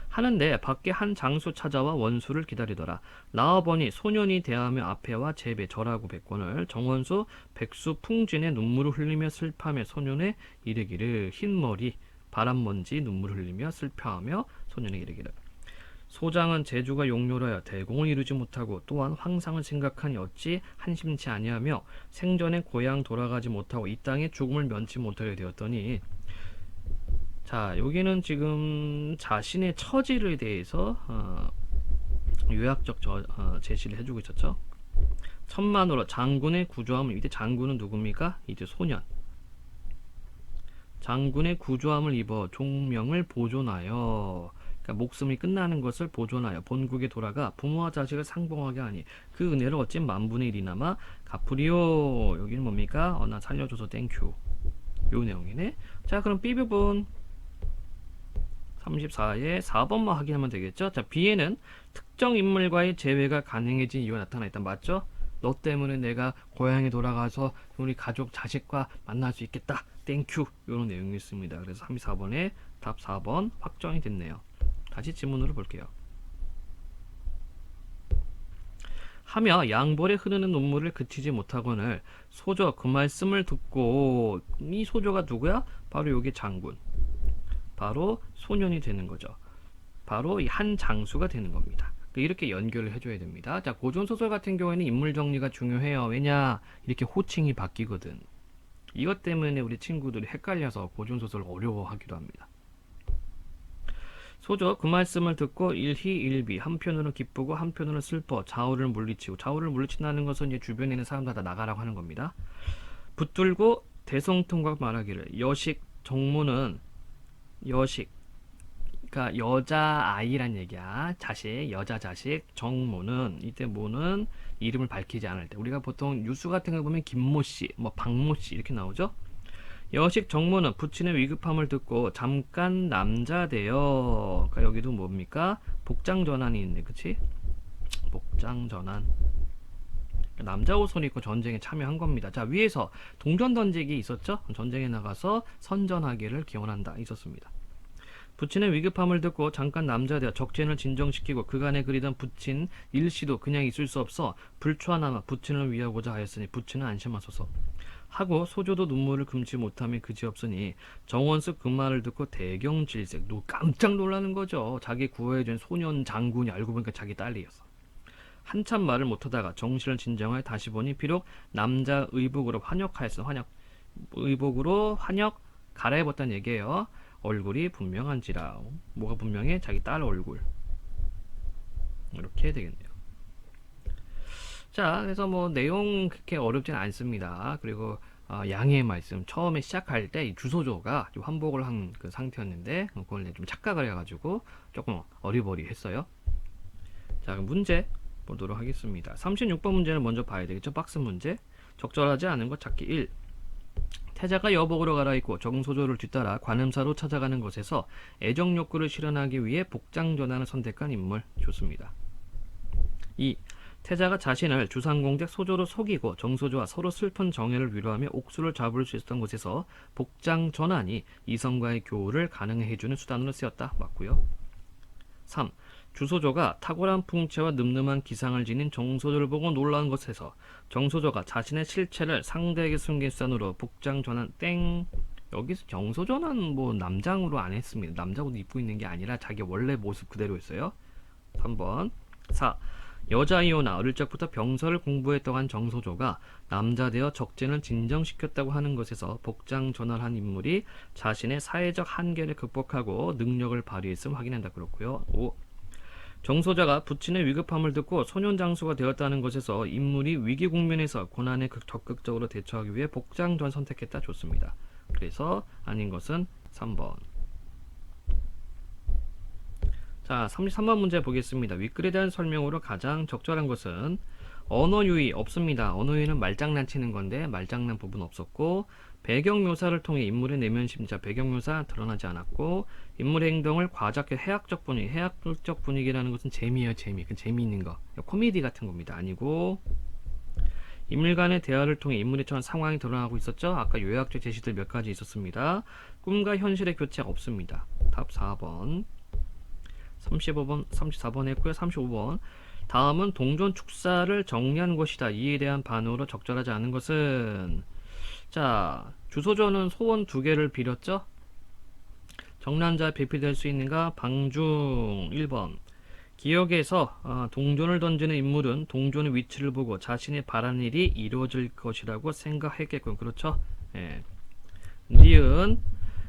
A: 하는데 밖에 한 장수 찾아와 원수를 기다리더라. 나와보니 소년이 대하며 앞에와 제배 절하고 백권을 정원수 백수 풍진의 눈물을 흘리며 슬퍼하며 소년에 이르기를 흰머리 바람먼지 눈물을 흘리며 슬퍼하며 소년에 이르기를 소장은 제주가 용료하여 대공을 이루지 못하고 또한 황상을 생각하니 어찌 한심치 아니하며 생전에 고향 돌아가지 못하고 이 땅에 죽음을 면치 못하게 되었더니 자, 여기는 지금 자신의 처지에 대해서 요약적 제시를 해주고 있었죠. 천만으로 장군의 구조함을 이때 장군은 누굽니까? 이제 소년. 장군의 구조함을 입어 종명을 보존하여 그러니까 목숨이 끝나는 것을 보존하여 본국에 돌아가 부모와 자식을 상봉하게 하니 그 은혜를 어찌 만분의 일이나마 갚으리요. 여기는 뭡니까? 나 살려줘서 땡큐. 요 내용이네. 자, 그럼 B 부분 34에 4번만 확인하면 되겠죠. 자, B에는 특정 인물과의 재회가 가능해진 이유가 나타나 있다. 맞죠? 너 때문에 내가 고향에 돌아가서 우리 가족 자식과 만날 수 있겠다. 땡큐. 이런 내용이 있습니다. 그래서 34번에 답 4번 확정이 됐네요. 다시 지문으로 볼게요. 하며 양볼에 흐르는 눈물을 그치지 못하거늘 소조 그 말씀을 듣고 이 소조가 누구야? 바로 여기 장군. 바로 소년이 되는 거죠. 바로 이 한 장수가 되는 겁니다. 이렇게 연결을 해줘야 됩니다. 자, 고전소설 같은 경우에는 인물 정리가 중요해요. 왜냐? 이렇게 호칭이 바뀌거든. 이것 때문에 우리 친구들이 헷갈려서 고전소설을 어려워하기도 합니다. 소조 그 말씀을 듣고 일희일비 한편으로는 기쁘고 한편으로는 슬퍼 좌우를 물리치고 좌우를 물리친다는 것은 이제 주변에 있는 사람들 다 나가라고 하는 겁니다. 붙들고 대성통과 말하기를 여식 정무는 여식 그러니까 여자아이란 얘기야. 자식 여자 자식 정모는 이때 모는 이름을 밝히지 않을 때 우리가 보통 뉴스 같은 거 보면 김모씨 박모씨 이렇게 나오죠. 여식 정모는 부친의 위급함을 듣고 잠깐 남자되어. 그러니까 여기도 뭡니까? 복장 전환이 있네, 그치? 복장 전환. 남자 옷을 입고 전쟁에 참여한 겁니다. 자, 위에서 동전 던지기 있었죠? 전쟁에 나가서 선전하기를 기원한다 있었습니다. 부친의 위급함을 듣고 잠깐 남자되어 적진을 진정시키고 그간에 그리던 부친 일시도 그냥 있을 수 없어 불초하나마 부친을 위하고자 하였으니 부친은 안심하소서 하고 소조도 눈물을 금치 못함이 그지없으니 정원숙 그 말을 듣고 대경질색 깜짝 놀라는 거죠. 자기 구해준 소년 장군이 알고 보니까 자기 딸이었어. 한참 말을 못하다가 정신을 진정하여 다시 보니 비록 남자 의복으로 환역하였어. 의복으로 환역 갈아입었다는 얘기예요. 얼굴이 분명한지라. 뭐가 분명해? 자기 딸 얼굴. 이렇게 되겠네요. 자, 그래서 뭐 내용 그렇게 어렵진 않습니다. 그리고 양해의 말씀 처음에 시작할 때 이 주소조가 환복을 한 그 상태였는데 그걸 좀 착각을 해가지고 조금 어리버리했어요. 자, 그럼 문제 보도록 하겠습니다. 36번 문제는 먼저 봐야 되겠죠. 박스 문제. 적절하지 않은 것 찾기 1. 태자가 여복으로 갈아입고 정소조를 뒤따라 관음사로 찾아가는 것에서 애정 욕구를 실현하기 위해 복장 전환을 선택한 인물. 좋습니다. 2. 태자가 자신을 주상공작 소조로 속이고 정소조와 서로 슬픈 정열을 위로하며 옥수를 잡을 수 있었던 곳에서 복장 전환이 이성과의 교우를 가능해 해주는 수단으로 쓰였다. 맞고요. 3. 주소조가 탁월한 풍채와 늠름한 기상을 지닌 정소조를 보고 놀란 것에서 정소조가 자신의 실체를 상대에게 숨긴 수단으로 복장 전환 땡. 여기서 정소조는 뭐 남장으로 안 했습니다. 남자 옷 입고 있는 게 아니라 자기 원래 모습 그대로였어요. 3번. 4. 여자 이호나 어릴 적부터 병서를 공부했다고 한 정소조가 남자 되어 적진을 진정시켰다고 하는 것에서 복장 전환한 인물이 자신의 사회적 한계를 극복하고 능력을 발휘했음을 확인한다. 그렇고요. 5. 정소자가 부친의 위급함을 듣고 소년 장수가 되었다는 것에서 인물이 위기 국면에서 고난에 적극적으로 대처하기 위해 복장 전환 선택했다. 좋습니다. 그래서 아닌 것은 3번. 자, 33번 문제 보겠습니다. 윗글에 대한 설명으로 가장 적절한 것은 언어 유의 없습니다. 언어 유의는 말장난 치는 건데 말장난 부분 없었고 배경 묘사를 통해 인물의 내면 심자 배경 묘사 드러나지 않았고 인물의 행동을 과작해 해학적 분위기라는 것은 재미예요. 재미. 그 재미있는 거. 코미디 같은 겁니다. 아니고 인물 간의 대화를 통해 인물에 처한 상황이 드러나고 있었죠. 아까 요약적 제시들 몇 가지 있었습니다. 꿈과 현실의 교체가 없습니다. 답 4번. 35번, 34번 했고요. 35번. 다음은 동전 축사를 정리한 것이다. 이에 대한 반응으로 적절하지 않은 것은 자, 주소조는 소원 2개를 빌었죠. 정남자 배필될 수 있는가? 방중 1번. 기억에서 동전을 던지는 인물은 동전의 위치를 보고 자신이 바라는 일이 이루어질 것이라고 생각했겠군. 그렇죠? 예. 니은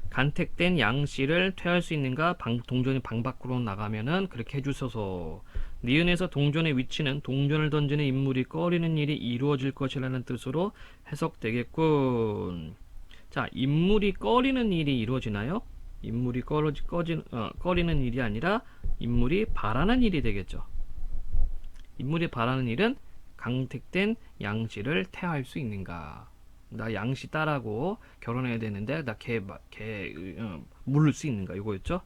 A: 간택된 양씨를 퇴할 수 있는가? 동전이 방 밖으로 나가면은 그렇게 해주셔서 니은에서 동전의 위치는 동전을 던지는 인물이 꺼리는 일이 이루어질 것이라는 뜻으로 해석되겠군. 자, 인물이 꺼리는 일이 이루어지나요? 인물이 꺼리는 일이 아니라 인물이 바라는 일이 되겠죠. 인물이 바라는 일은 강택된 양씨를 태할 수 있는가? 나 양씨 딸하고 결혼해야 되는데 나 걔 물을 수 있는가? 이거였죠.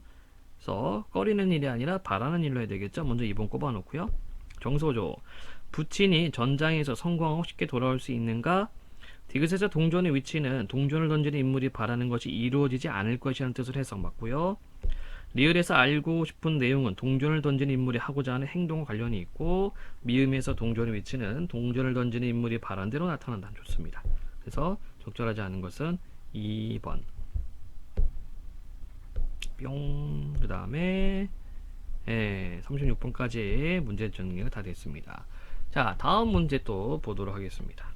A: 그래서 꺼리는 일이 아니라 바라는 일로 해야 되겠죠. 먼저 2번 꼽아 놓고요. 정소조. 부친이 전장에서 성공하고 쉽게 돌아올 수 있는가? 디귿에서 동전의 위치는 동전을 던지는 인물이 바라는 것이 이루어지지 않을 것이라는 뜻을 해석 맞고요. 리을에서 알고 싶은 내용은 동전을 던지는 인물이 하고자 하는 행동과 관련이 있고 미음에서 동전의 위치는 동전을 던지는 인물이 바라는 대로 나타난다. 좋습니다. 그래서 적절하지 않은 것은 2번. 뿅. 그 다음에 36번까지 문제 정리가 다 됐습니다. 자, 다음 문제 또 보도록 하겠습니다.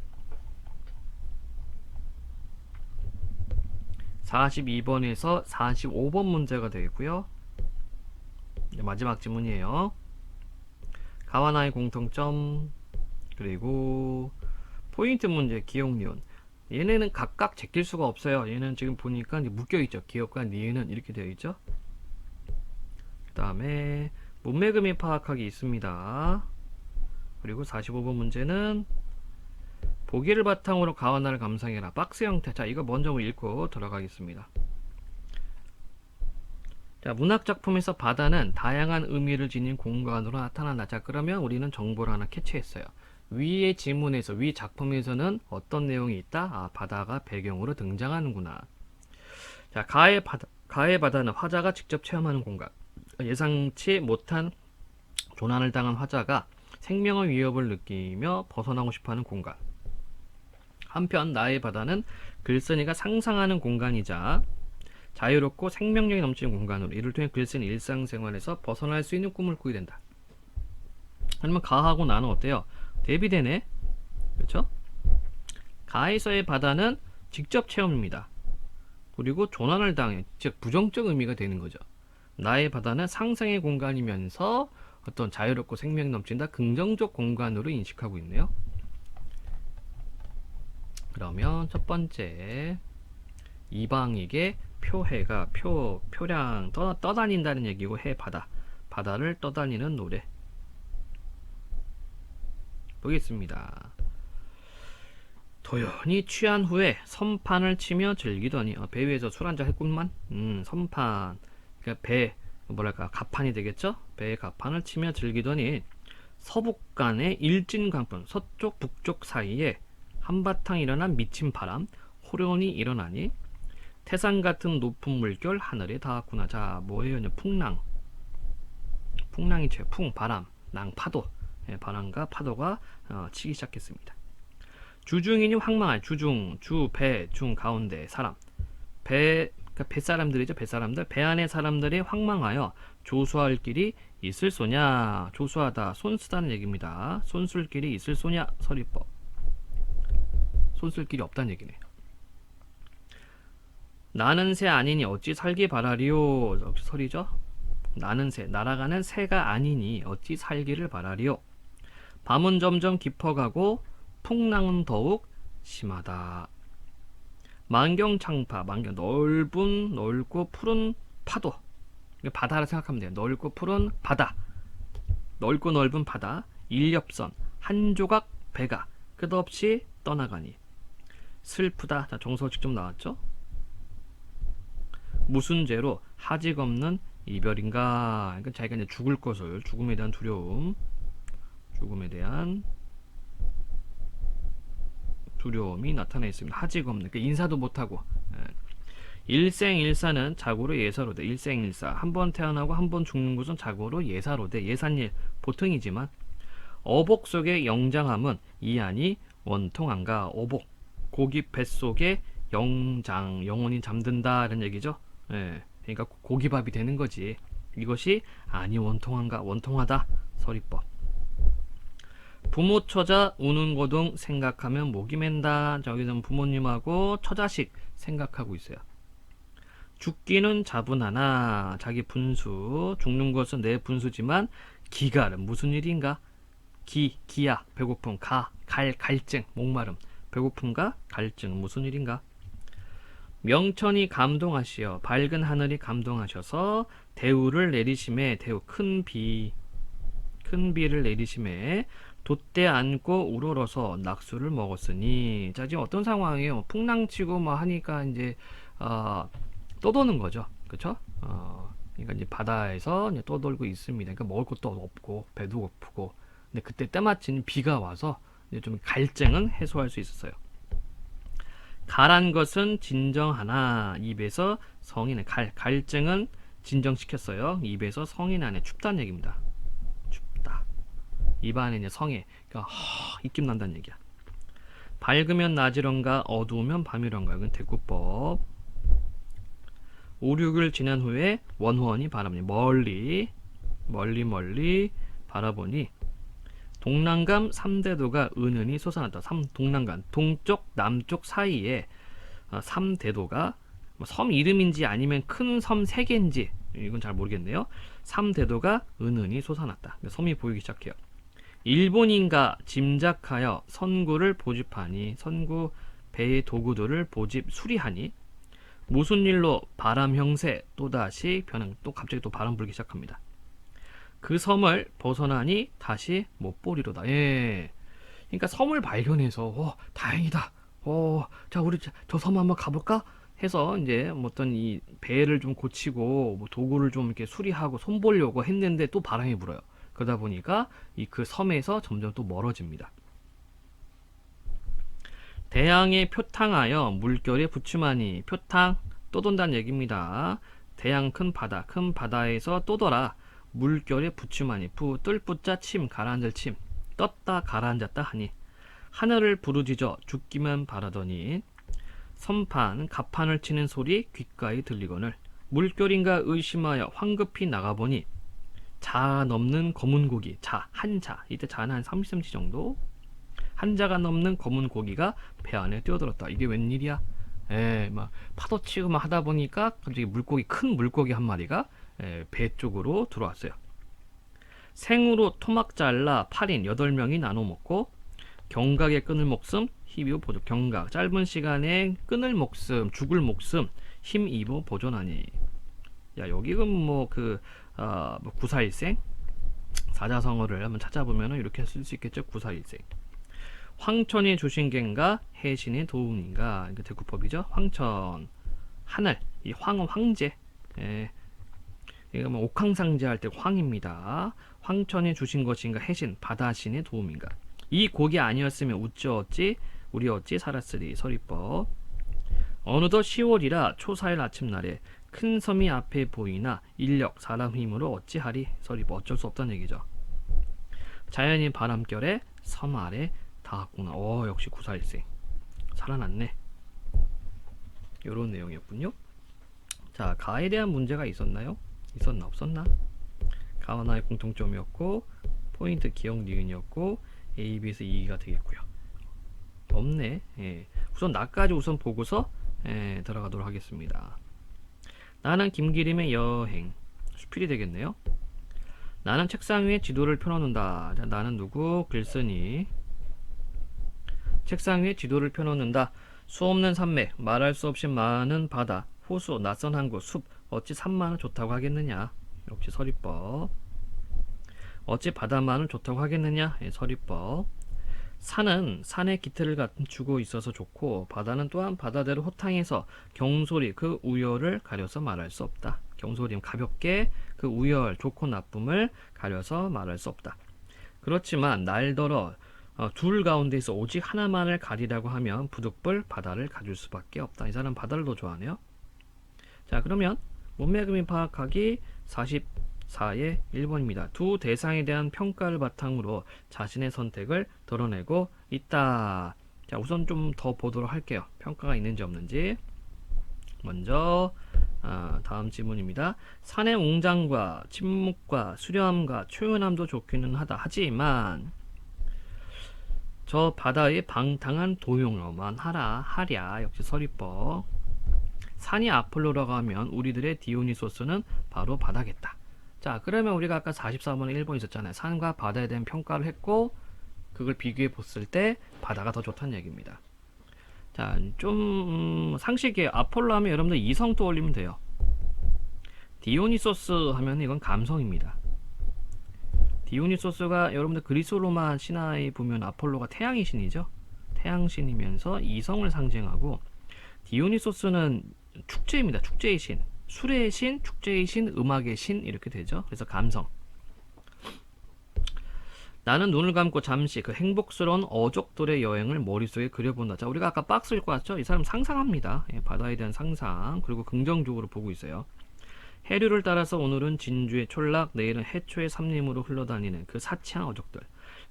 A: 42번에서 45번 문제가 되겠고요. 마지막 지문이에요. 가와나의 공통점 그리고 포인트 문제 기억 니은 얘네는 각각 제낄 수가 없어요. 얘는 지금 보니까 묶여있죠. 기억과 니은은 이렇게 되어 있죠. 그 다음에 문맥음이 파악하기 있습니다. 그리고 45번 문제는 보기를 바탕으로 가와나를 감상해라. 박스 형태. 자, 이거 먼저 읽고 들어가겠습니다. 자, 문학작품에서 바다는 다양한 의미를 지닌 공간으로 나타난다. 자, 그러면 우리는 정보를 하나 캐치했어요. 위의 지문에서, 위 작품에서는 어떤 내용이 있다? 아, 바다가 배경으로 등장하는구나. 자, 가의 바다는 화자가 직접 체험하는 공간. 예상치 못한 조난을 당한 화자가 생명의 위협을 느끼며 벗어나고 싶어하는 공간. 한편 나의 바다는 글쓴이가 상상하는 공간이자 자유롭고 생명력이 넘치는 공간으로 이를 통해 글쓴이 일상생활에서 벗어날 수 있는 꿈을 꾸게 된다. 그러면 가하고 나는 어때요? 대비되네? 그렇죠? 가에서의 바다는 직접 체험입니다. 그리고 조난을 당해, 즉 부정적 의미가 되는 거죠. 나의 바다는 상상의 공간이면서 어떤 자유롭고 생명이 넘친다 긍정적 공간으로 인식하고 있네요. 그러면 첫 번째 이방익의 표해가 표량 떠다닌다는 얘기고 해 바다를 떠다니는 노래 보겠습니다. 도연히 취한 후에 선판을 치며 즐기더니 배 위에서 술 한잔 했구만. 선판 그러니까 배 뭐랄까 갑판이 되겠죠. 배의 갑판을 치며 즐기더니 서북간의 일진강변 서쪽 북쪽 사이에 한바탕 일어난 미친 바람 호련히 일어나니 태산 같은 높은 물결 하늘에 닿았구나. 자, 뭐예요? 풍랑이 쳐요. 바람, 낭, 파도. 바람과 파도가 치기 시작했습니다. 주중이니 황망할 주중, 배, 중, 가운데 사람. 그러니까 뱃사람들이죠. 뱃사람들. 배 안에 사람들이 황망하여 조수할 길이 있을 소냐. 조수하다, 손쓰다는 얘기입니다. 손쓸 길이 있을 소냐. 서리법. 손쓸 길이 없다는 얘기네요. 나는 새 아니니 어찌 살기 바라리요. 역시 설이죠. 나는 새, 날아가는 새가 아니니 어찌 살기를 바라리요. 밤은 점점 깊어가고 풍랑은 더욱 심하다. 만경창파, 넓고 푸른 파도. 바다를 생각하면 돼요. 넓고 푸른 바다. 넓고 넓은 바다. 일렵선, 한 조각 배가 끝없이 떠나가니. 슬프다. 자, 정서 직접 나왔죠. 무슨 죄로 하직 없는 이별인가. 그러니까 자기가 이제 죽을 것을, 죽음에 대한 두려움, 죽음에 대한 두려움이 나타나 있습니다. 하직 없는, 그러니까 인사도 못하고. 일생일사는 자고로 예사로되. 일생일사, 한 번 태어나고 한 번 죽는 것은 자고로 예사로되. 예산일 보통이지만 어복 속의 영장함은 이안이 원통한가. 어복, 고기 뱃속에 영장, 영혼이 잠든다라는 얘기죠. 그러니까 고기밥이 되는 거지. 이것이 아니 원통한가. 원통하다. 서리법. 부모 처자 우는 고동 생각하면 목이 맨다. 저기는 부모님하고 처자식 생각하고 있어요. 죽기는 자분하나. 자기 분수. 죽는 것은 내 분수지만 기갈은 무슨 일인가. 기야 배고픔. 갈증 목마름. 배고픔과 갈증 무슨 일인가. 명천이 감동하시어 밝은 하늘이 감동하셔서 대우를 내리심에. 대우 큰 비를 내리심에 돛대 안고 우러러서 낙수를 먹었으니. 자, 지금 어떤 상황이에요? 풍랑치고 뭐 하니까 이제 떠도는 거죠. 그쵸? 그러니까 이제 바다에서 이제 떠돌고 있습니다. 그러니까 먹을 것도 없고 배도 고프고. 근데 그때 때마침 비가 와서 이제 좀 갈증은 해소할 수 있었어요. 가란 것은 진정하나. 입에서 성이 나. 갈증은 진정시켰어요. 입에서 성이 나네. 춥다는 얘기입니다. 춥다. 입 안에 이제 성에, 그러니까 입김 난다는 얘기야. 밝으면 낮이런가 어두우면 밤이런가. 이건 대구법. 오륙을 지난 후에 원원이 바라보니. 멀리 바라보니 동남감 3대도가 은은히 솟아났다. 동남감, 동쪽 남쪽 사이에 3대도가 섬 이름인지 아니면 큰 섬 3개인지 이건 잘 모르겠네요. 3대도가 은은히 솟아났다. 섬이 보이기 시작해요. 일본인가 짐작하여 선구를 보집하니. 선구 배의 도구들을 수리하니. 무슨 일로 바람 형세 또다시 변한. 또 갑자기 또 바람 불기 시작합니다. 그 섬을 벗어나니 다시 못 보리로다. 그러니까 그러니까 섬을 발견해서 다행이다. 자 우리 저 섬 한번 가볼까? 해서 이제 뭐 어떤 이 배를 좀 고치고 뭐 도구를 좀 이렇게 수리하고 손보려고 했는데 또 바람이 불어요. 그러다 보니까 이 그 섬에서 점점 또 멀어집니다. 대양에 표탕하여 물결에 부추마니. 표탕 떠돈다는 얘기입니다. 대양 큰 바다에서 떠돌아 물결에 부추마니. 뜰 뿌자 침 가라앉을 침 떴다 가라앉았다 하니 하늘을 부르짖어 죽기만 바라더니 선판 갑판을 치는 소리 귓가에 들리거늘 물결인가 의심하여 황급히 나가보니 자 넘는 검은 고기 한자 이때 자는 한 30cm 정도 한자가 넘는 검은 고기가 배 안에 뛰어들었다. 이게 웬일이야? 막 파도 치고 막 하다 보니까 갑자기 큰 물고기 한 마리가 배 쪽으로 들어왔어요. 생으로 토막 잘라 8인 8명이 나눠 먹고 경각에 끊을 목숨 힘입어 보존. 경각 짧은 시간에 끊을 목숨 죽을 목숨 힘입어 보존하니. 야 여기는 뭐 구사일생 사자성어를 한번 찾아보면 이렇게 쓸 수 있겠죠. 구사일생. 황천이 주신 겐가 해신의 도움인가. 이게 대구법이죠. 황천 하늘 이 황은 황제. 이거 뭐 옥황상제 할 때 황입니다. 황천이 주신 것인가 해신 바다신의 도움인가. 이 곡이 아니었으면 우리 어찌 살았으리. 서리법. 어느덧 10월이라 초사일 아침날에 큰 섬이 앞에 보이나 인력 사람 힘으로 어찌하리. 서리법. 어쩔 수 없다는 얘기죠. 자연인 바람결에 섬 아래 닿았구나. 역시 구사일생 살아났네. 요런 내용이었군요. 자, 가에 대한 문제가 있었나요? 있었나 없었나? 가 하나의 공통점이었고 포인트 기억 니은이었고 A, B에서 2가 되겠고요. 없네. 우선 나까지 우선 보고서 들어가도록 하겠습니다. 나는 김기림의 여행 수필이 되겠네요. 나는 책상 위에 지도를 펴놓는다. 자, 나는 누구? 글쓴이. 책상 위에 지도를 펴놓는다. 수없는 산맥, 말할 수 없이 많은 바다, 호수, 낯선 항구, 숲, 어찌 산만은 좋다고 하겠느냐. 역시 서리법. 어찌 바다만은 좋다고 하겠느냐. 서리법. 산은 산의 기틀을 갖추고 있어서 좋고 바다는 또한 바다대로 호탕해서 경솔이 그 우열을 가려서 말할 수 없다. 경솔이 가볍게 그 우열, 좋고 나쁨을 가려서 말할 수 없다. 그렇지만 날더러 둘 가운데서 오직 하나만을 가리라고 하면 부득불 바다를 가질 수밖에 없다. 이 사람 바다를 더 좋아하네요. 자, 그러면 문맥의미 파악하기 44의 1번입니다. 두 대상에 대한 평가를 바탕으로 자신의 선택을 드러내고 있다. 자, 우선 좀 더 보도록 할게요. 평가가 있는지 없는지. 먼저 다음 지문입니다. 산의 웅장과 침묵과 수려함과 초연함도 좋기는 하다. 하지만 저 바다의 방탕한 도용어만 하랴. 역시 서리법. 산이 아폴로라고 하면 우리들의 디오니소스는 바로 바다겠다. 자, 그러면 우리가 아까 44번에 1번 있었잖아요. 산과 바다에 대한 평가를 했고 그걸 비교해 봤을 때 바다가 더 좋다는 얘기입니다. 자, 좀 상식이에요. 아폴로 하면 여러분들 이성 떠올리면 돼요. 디오니소스 하면 이건 감성입니다. 디오니소스가 여러분들 그리스 로마 신화에 보면 아폴로가 태양의 신이죠. 태양신이면서 이성을 상징하고 디오니소스는 축제입니다. 축제의 신, 술의 신, 축제의 신, 음악의 신 이렇게 되죠. 그래서 감성. 나는 눈을 감고 잠시 그 행복스러운 어족들의 여행을 머릿속에 그려본다. 자, 우리가 아까 박스 읽고 왔죠? 이 사람 상상합니다. 바다에 대한 상상. 그리고 긍정적으로 보고 있어요. 해류를 따라서 오늘은 진주의 촌락, 내일은 해초의 삼림으로 흘러다니는 그 사치한 어족들.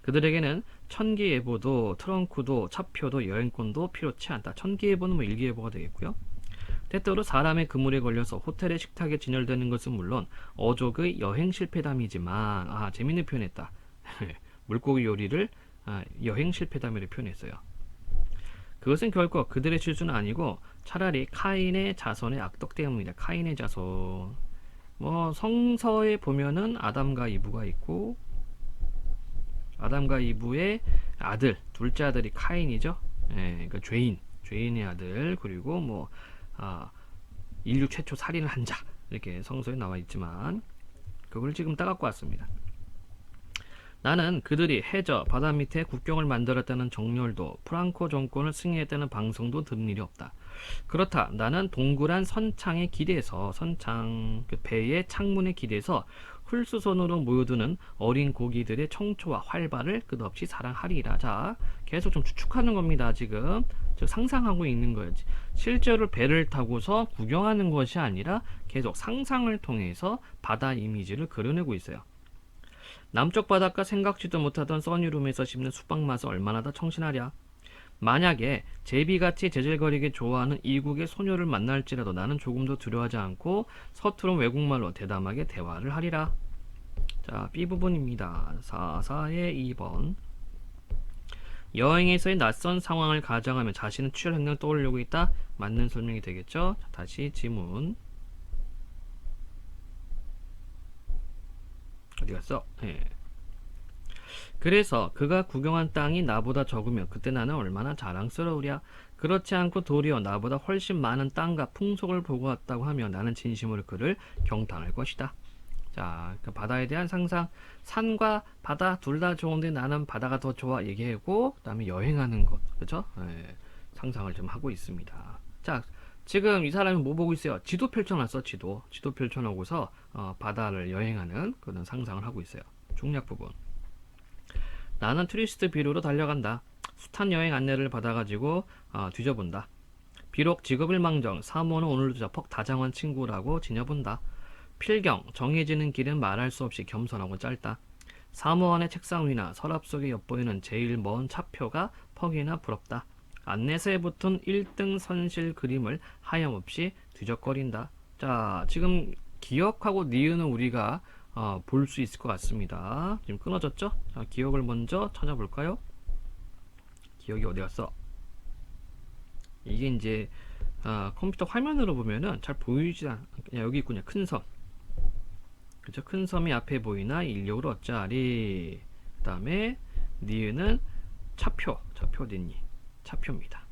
A: 그들에게는 천기예보도, 트렁크도, 차표도, 여행권도 필요치 않다. 천기예보는 뭐 일기예보가 되겠고요. 때때로 사람의 그물에 걸려서 호텔의 식탁에 진열되는 것은 물론 어족의 여행 실패담이지만 재밌는 표현했다. 물고기 요리를 여행 실패담이라고 표현했어요. 그것은 결코 그들의 실수는 아니고 차라리 카인의 자손의 악덕 때문이다. 카인의 자손. 뭐 성서에 보면은 아담과 이브가 있고 아담과 이브의 아들, 둘째 아들이 카인이죠. 그러니까 죄인의 아들. 그리고 뭐 인류 최초 살인을 한 자. 이렇게 성서에 나와 있지만 그걸 지금 따갖고 왔습니다. 나는 그들이 해저 바다 밑에 국경을 만들었다는 정렬도 프랑코 정권을 승리했다는 방송도 들은 일이 없다. 그렇다. 나는 동그란 선창에 기대서 선창 그 배의 창문에 기대서 훌수선으로 모여드는 어린 고기들의 청초와 활발을 끝없이 사랑하리라. 자, 계속 좀 추측하는 겁니다. 지금 즉 상상하고 있는 거지. 실제로 배를 타고서 구경하는 것이 아니라 계속 상상을 통해서 바다 이미지를 그려내고 있어요. 남쪽 바닷가 생각지도 못하던 써니룸에서 씹는 수박 맛을 얼마나 더 청신하랴. 만약에 제비같이 제질거리게 좋아하는 이국의 소녀를 만날지라도 나는 조금도 두려워하지 않고 서투른 외국말로 대담하게 대화를 하리라. 자, B 부분입니다. 4의 2번. 여행에서의 낯선 상황을 가정하며 자신은 취할 행동을 떠올리고 있다. 맞는 설명이 되겠죠? 자, 다시 지문. 어디 갔어? 예. 그래서 그가 구경한 땅이 나보다 적으면 그때 나는 얼마나 자랑스러우랴. 그렇지 않고 도리어 나보다 훨씬 많은 땅과 풍속을 보고 왔다고 하면 나는 진심으로 그를 경탄할 것이다. 자, 그 바다에 대한 상상. 산과 바다 둘 다 좋은데 나는 바다가 더 좋아 얘기하고, 그 다음에 여행하는 것, 그죠? 예, 상상을 좀 하고 있습니다. 자, 지금 이 사람이 뭐 보고 있어요? 지도 펼쳐놨어. 지도 펼쳐놓고서 바다를 여행하는 그런 상상을 하고 있어요. 중략 부분. 나는 트리스트 비루로 달려간다. 숱한 여행 안내를 받아가지고 뒤져본다. 비록 직업을 망정, 사모는 오늘도 자퍽 다정한 친구라고 지녀본다. 필경, 정해지는 길은 말할 수 없이 겸손하고 짧다. 사무원의 책상 위나 서랍 속에 엿보이는 제일 먼 차표가 퍽이나 부럽다. 안내서에 붙은 1등 선실 그림을 하염없이 뒤적거린다. 자, 지금 기억하고 니은은 우리가 볼 수 있을 것 같습니다. 지금 끊어졌죠? 자, 기억을 먼저 찾아볼까요? 기억이 어디 갔어? 이게 이제 컴퓨터 화면으로 보면은 잘 보이지 않. 여기 있군요. 큰 섬. 그죠? 큰 섬이 앞에 보이나 인력으로 어짜리. 그 다음에 니은은 차표 어딨니? 차표입니다.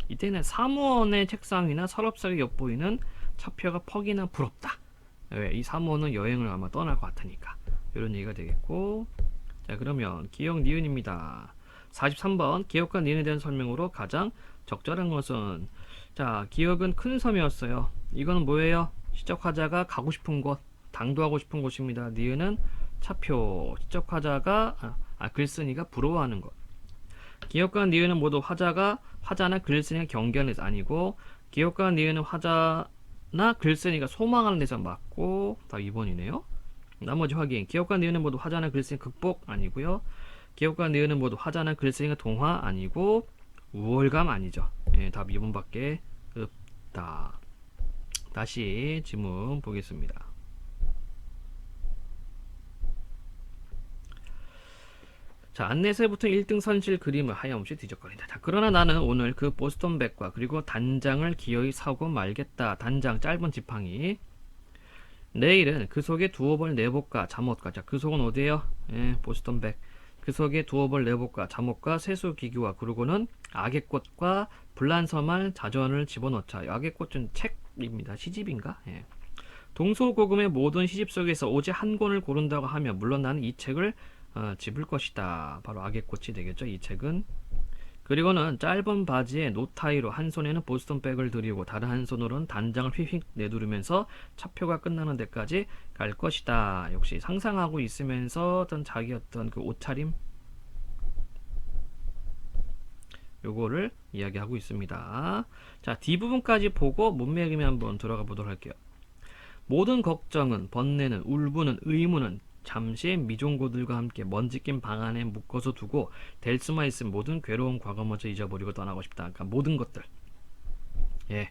A: 이때는 사무원의 책상이나 서랍상에 엿보이는 차표가 퍽이나 부럽다. 왜? 이 사무원은 여행을 아마 떠날 것 같으니까. 이런 얘기가 되겠고. 자, 그러면 기억 니은입니다. 43번 기억과 니은에 대한 설명으로 가장 적절한 것은, 자, 기억은 큰 섬이었어요. 이거는 뭐예요? 시적화자가 가고 싶은 곳, 당도하고 싶은 곳입니다. 니은은 차표, 시적화자가 글쓴이가 부러워하는 것. 기억과 니은은 모두 화자나 글쓴이가 경계하는 데서 아니고, 기억과 니은은 화자나 글쓴이가 소망하는 데서 맞고, 다 2번이네요. 나머지 확인. 기억과 니은은 모두 화자나 글쓴이 극복 아니고요. 기억과 니은은 모두 화자나 글쓴이가 동화 아니고, 우월감 아니죠. 예, 답 2번밖에 없다. 다시 지문 보겠습니다. 자, 안내서에 붙은 1등 선실 그림을 하염없이 뒤적거린다. 자, 그러나 나는 오늘 그 보스턴 백과 그리고 단장을 기어이 사고 말겠다. 단장 짧은 지팡이. 내일은 그 속에 두어볼 내복과 잠옷과, 자, 그 속은 어디에요? 예, 보스턴 백. 그 속에 두어볼 내복과 잠옷과 세수기구와 그리고는 악의꽃과 불란서말 자전을 집어넣자. 악의꽃은 책입니다. 시집인가? 예. 동서고금의 모든 시집 속에서 오직 한 권을 고른다고 하면 물론 나는 이 책을 집을 것이다. 바로 악의꽃이 되겠죠. 이 책은. 그리고는 짧은 바지에 노타이로 한 손에는 보스턴 백을 들이고 다른 한 손으로는 단장을 휙휙 내두르면서 차표가 끝나는 데까지 갈 것이다. 역시 상상하고 있으면서 어떤 자기 어떤 그 옷차림, 요거를 이야기하고 있습니다. 자, D부분까지 보고 문맥임에 한번 들어가 보도록 할게요. 모든 걱정은, 번뇌는, 울분은, 의문은 잠시 미종고들과 함께 먼지 낀 방 안에 묶어서 두고 될 수만 있으면 모든 괴로운 과거마저 잊어버리고 떠나고 싶다. 그러니까 모든 것들. 예.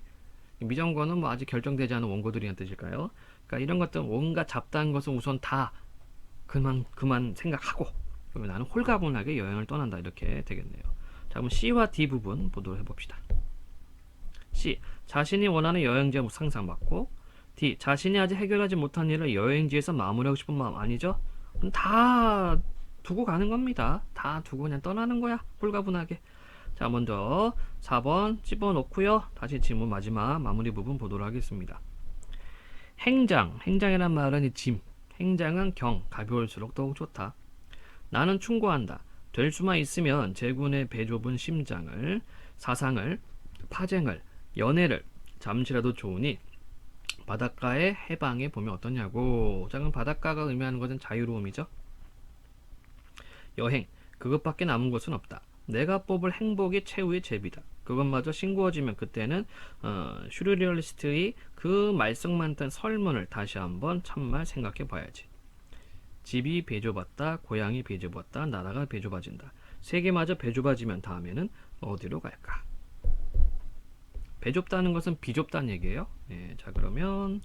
A: 미정고는 뭐 아직 결정되지 않은 원고들이란 뜻일까요? 그러니까 이런 것들 온갖 잡다한 것은 우선 다 그만 생각하고 나는 홀가분하게 여행을 떠난다. 이렇게 되겠네요. 자, 그럼 C와 D 부분 보도록 해봅시다. C. 자신이 원하는 여행지 상상 맞고, D. 자신이 아직 해결하지 못한 일을 여행지에서 마무리하고 싶은 마음 아니죠? 다 두고 가는 겁니다. 다 두고 그냥 떠나는 거야. 홀가분하게. 자, 먼저 4번 집어넣고요. 다시 질문 마지막 마무리 부분 보도록 하겠습니다. 행장이란 말은 이 짐. 행장은 가벼울수록 더욱 좋다. 나는 충고한다. 될 수만 있으면 제군의 배좁은 심장을, 사상을, 파쟁을, 연애를 잠시라도 좋으니 바닷가의 해방에 보면 어떠냐고. 자, 그럼 바닷가가 의미하는 것은 자유로움이죠. 여행, 그것밖에 남은 것은 없다. 내가 뽑을 행복이 최후의 제비다. 그것마저 싱거워지면 그때는 슈르리얼리스트의 그 말썽 많던 설문을 다시 한번 참말 생각해 봐야지. 집이 배좁았다, 고향이 배좁았다, 나라가 배좁아진다. 세계마저 배좁아지면 다음에는 어디로 갈까? 배좁다는 것은 비좁다는 얘기예요. 예, 자, 그러면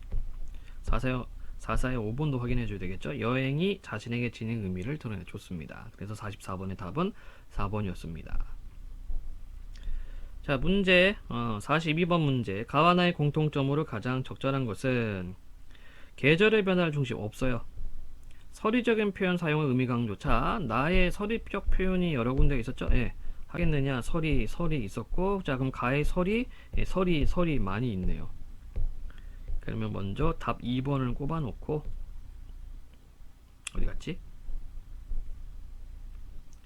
A: 4사의 5번도 확인해 줘야 되겠죠. 여행이 자신에게 지닌 의미를 드러내 줬습니다. 그래서 44번의 답은 4번이었습니다. 자, 문제 42번 문제. 가와나의 공통점으로 가장 적절한 것은 계절의 변화를 중심 없어요. 서리적인 표현 사용의 의미 강조. 자, 나의 서리적 표현이 여러 군데 있었죠. 예. 하겠느냐. 설이 있었고, 자, 그럼 가의 설이, 예, 설이 많이 있네요. 그러면 먼저 답 2번을 꼽아 놓고, 어디 갔지?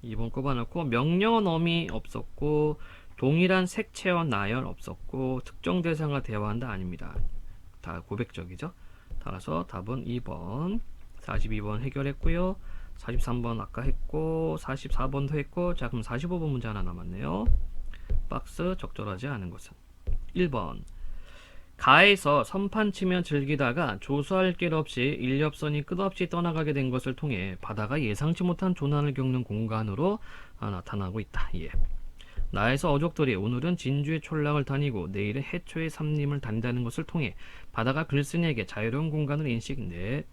A: 2번 꼽아 놓고, 명령어 어미 없었고, 동일한 색채와 나열 없었고, 특정 대상과 대화한다 아닙니다. 다 고백적이죠. 따라서 답은 2번. 42번 해결했고요. 43번 아까 했고, 44번도 했고, 자, 그럼 45번 문제 하나 남았네요. 박스 적절하지 않은 것은 1번. 가에서 선판 치며 즐기다가 조수할 길 없이 인력선이 끝없이 떠나가게 된 것을 통해 바다가 예상치 못한 조난을 겪는 공간으로 나타나고 있다. 예. 나에서 어족들이 오늘은 진주의 촌랑을 다니고 내일은 해초의 삼림을 다닌다는 것을 통해 바다가 글쓴이에게 자유로운 공간을 인식. 네.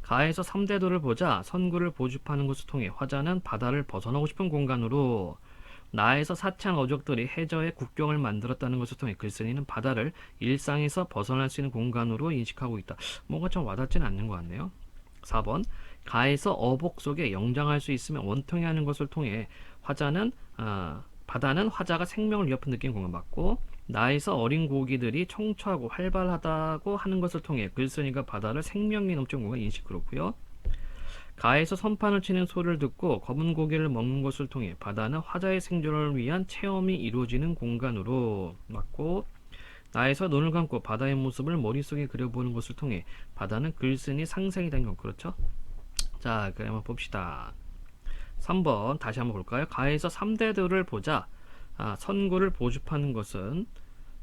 A: 가에서 3대도를 보자 선구를 보집하는 것을 통해 화자는 바다를 벗어나고 싶은 공간으로, 나에서 사치한 어족들이 해저의 국경을 만들었다는 것을 통해 글쓴이는 바다를 일상에서 벗어날 수 있는 공간으로 인식하고 있다. 뭔가 좀 와닿지는 않는 것 같네요. 4번. 가에서 어복 속에 영장할 수 있으면 원통해 하는 것을 통해 바다는 화자가 생명을 위협한 느낀 공간 맞고, 나에서 어린 고기들이 청초하고 활발하다고 하는 것을 통해 글쓴이가 바다를 생명이 넘치는 공간 인식. 그렇고요. 가에서 선판을 치는 소리를 듣고 검은 고기를 먹는 것을 통해 바다는 화자의 생존을 위한 체험이 이루어지는 공간으로 맞고, 나에서 눈을 감고 바다의 모습을 머릿속에 그려보는 것을 통해 바다는 글쓴이 상상이 된 것. 그렇죠? 자, 그러면 봅시다. 3번 다시 한번 볼까요? 가에서 3대들을 보자 선구를 보집하는 것은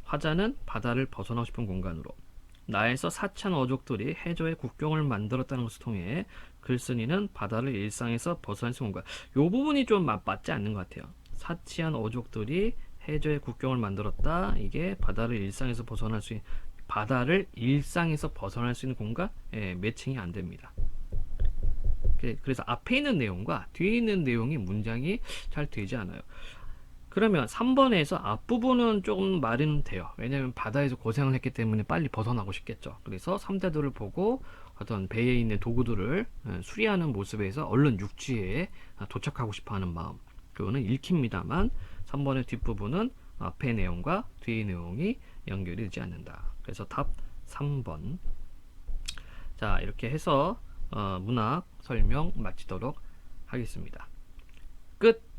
A: 화자는 바다를 벗어나고 싶은 공간으로, 나에서 사치한 어족들이 해저의 국경을 만들었다는 것을 통해 글쓴이는 바다를 일상에서 벗어날 수 있는 공간. 이 부분이 좀 맞지 않는 것 같아요. 사치한 어족들이 해저의 국경을 만들었다. 이게 바다를 일상에서 벗어날 수 있는 공간? 예, 매칭이 안 됩니다. 그래서 앞에 있는 내용과 뒤에 있는 내용이 문장이 잘 되지 않아요. 그러면 3번에서 앞부분은 조금 말은 돼요. 왜냐면 바다에서 고생을 했기 때문에 빨리 벗어나고 싶겠죠. 그래서 3대도를 보고 어떤 배에 있는 도구들을 수리하는 모습에서 얼른 육지에 도착하고 싶어하는 마음, 그거는 읽힙니다만 3번의 뒷부분은 앞의 내용과 뒤의 내용이 연결이 되지 않는다. 그래서 답 3번. 자, 이렇게 해서 문학 설명 마치도록 하겠습니다. 끝.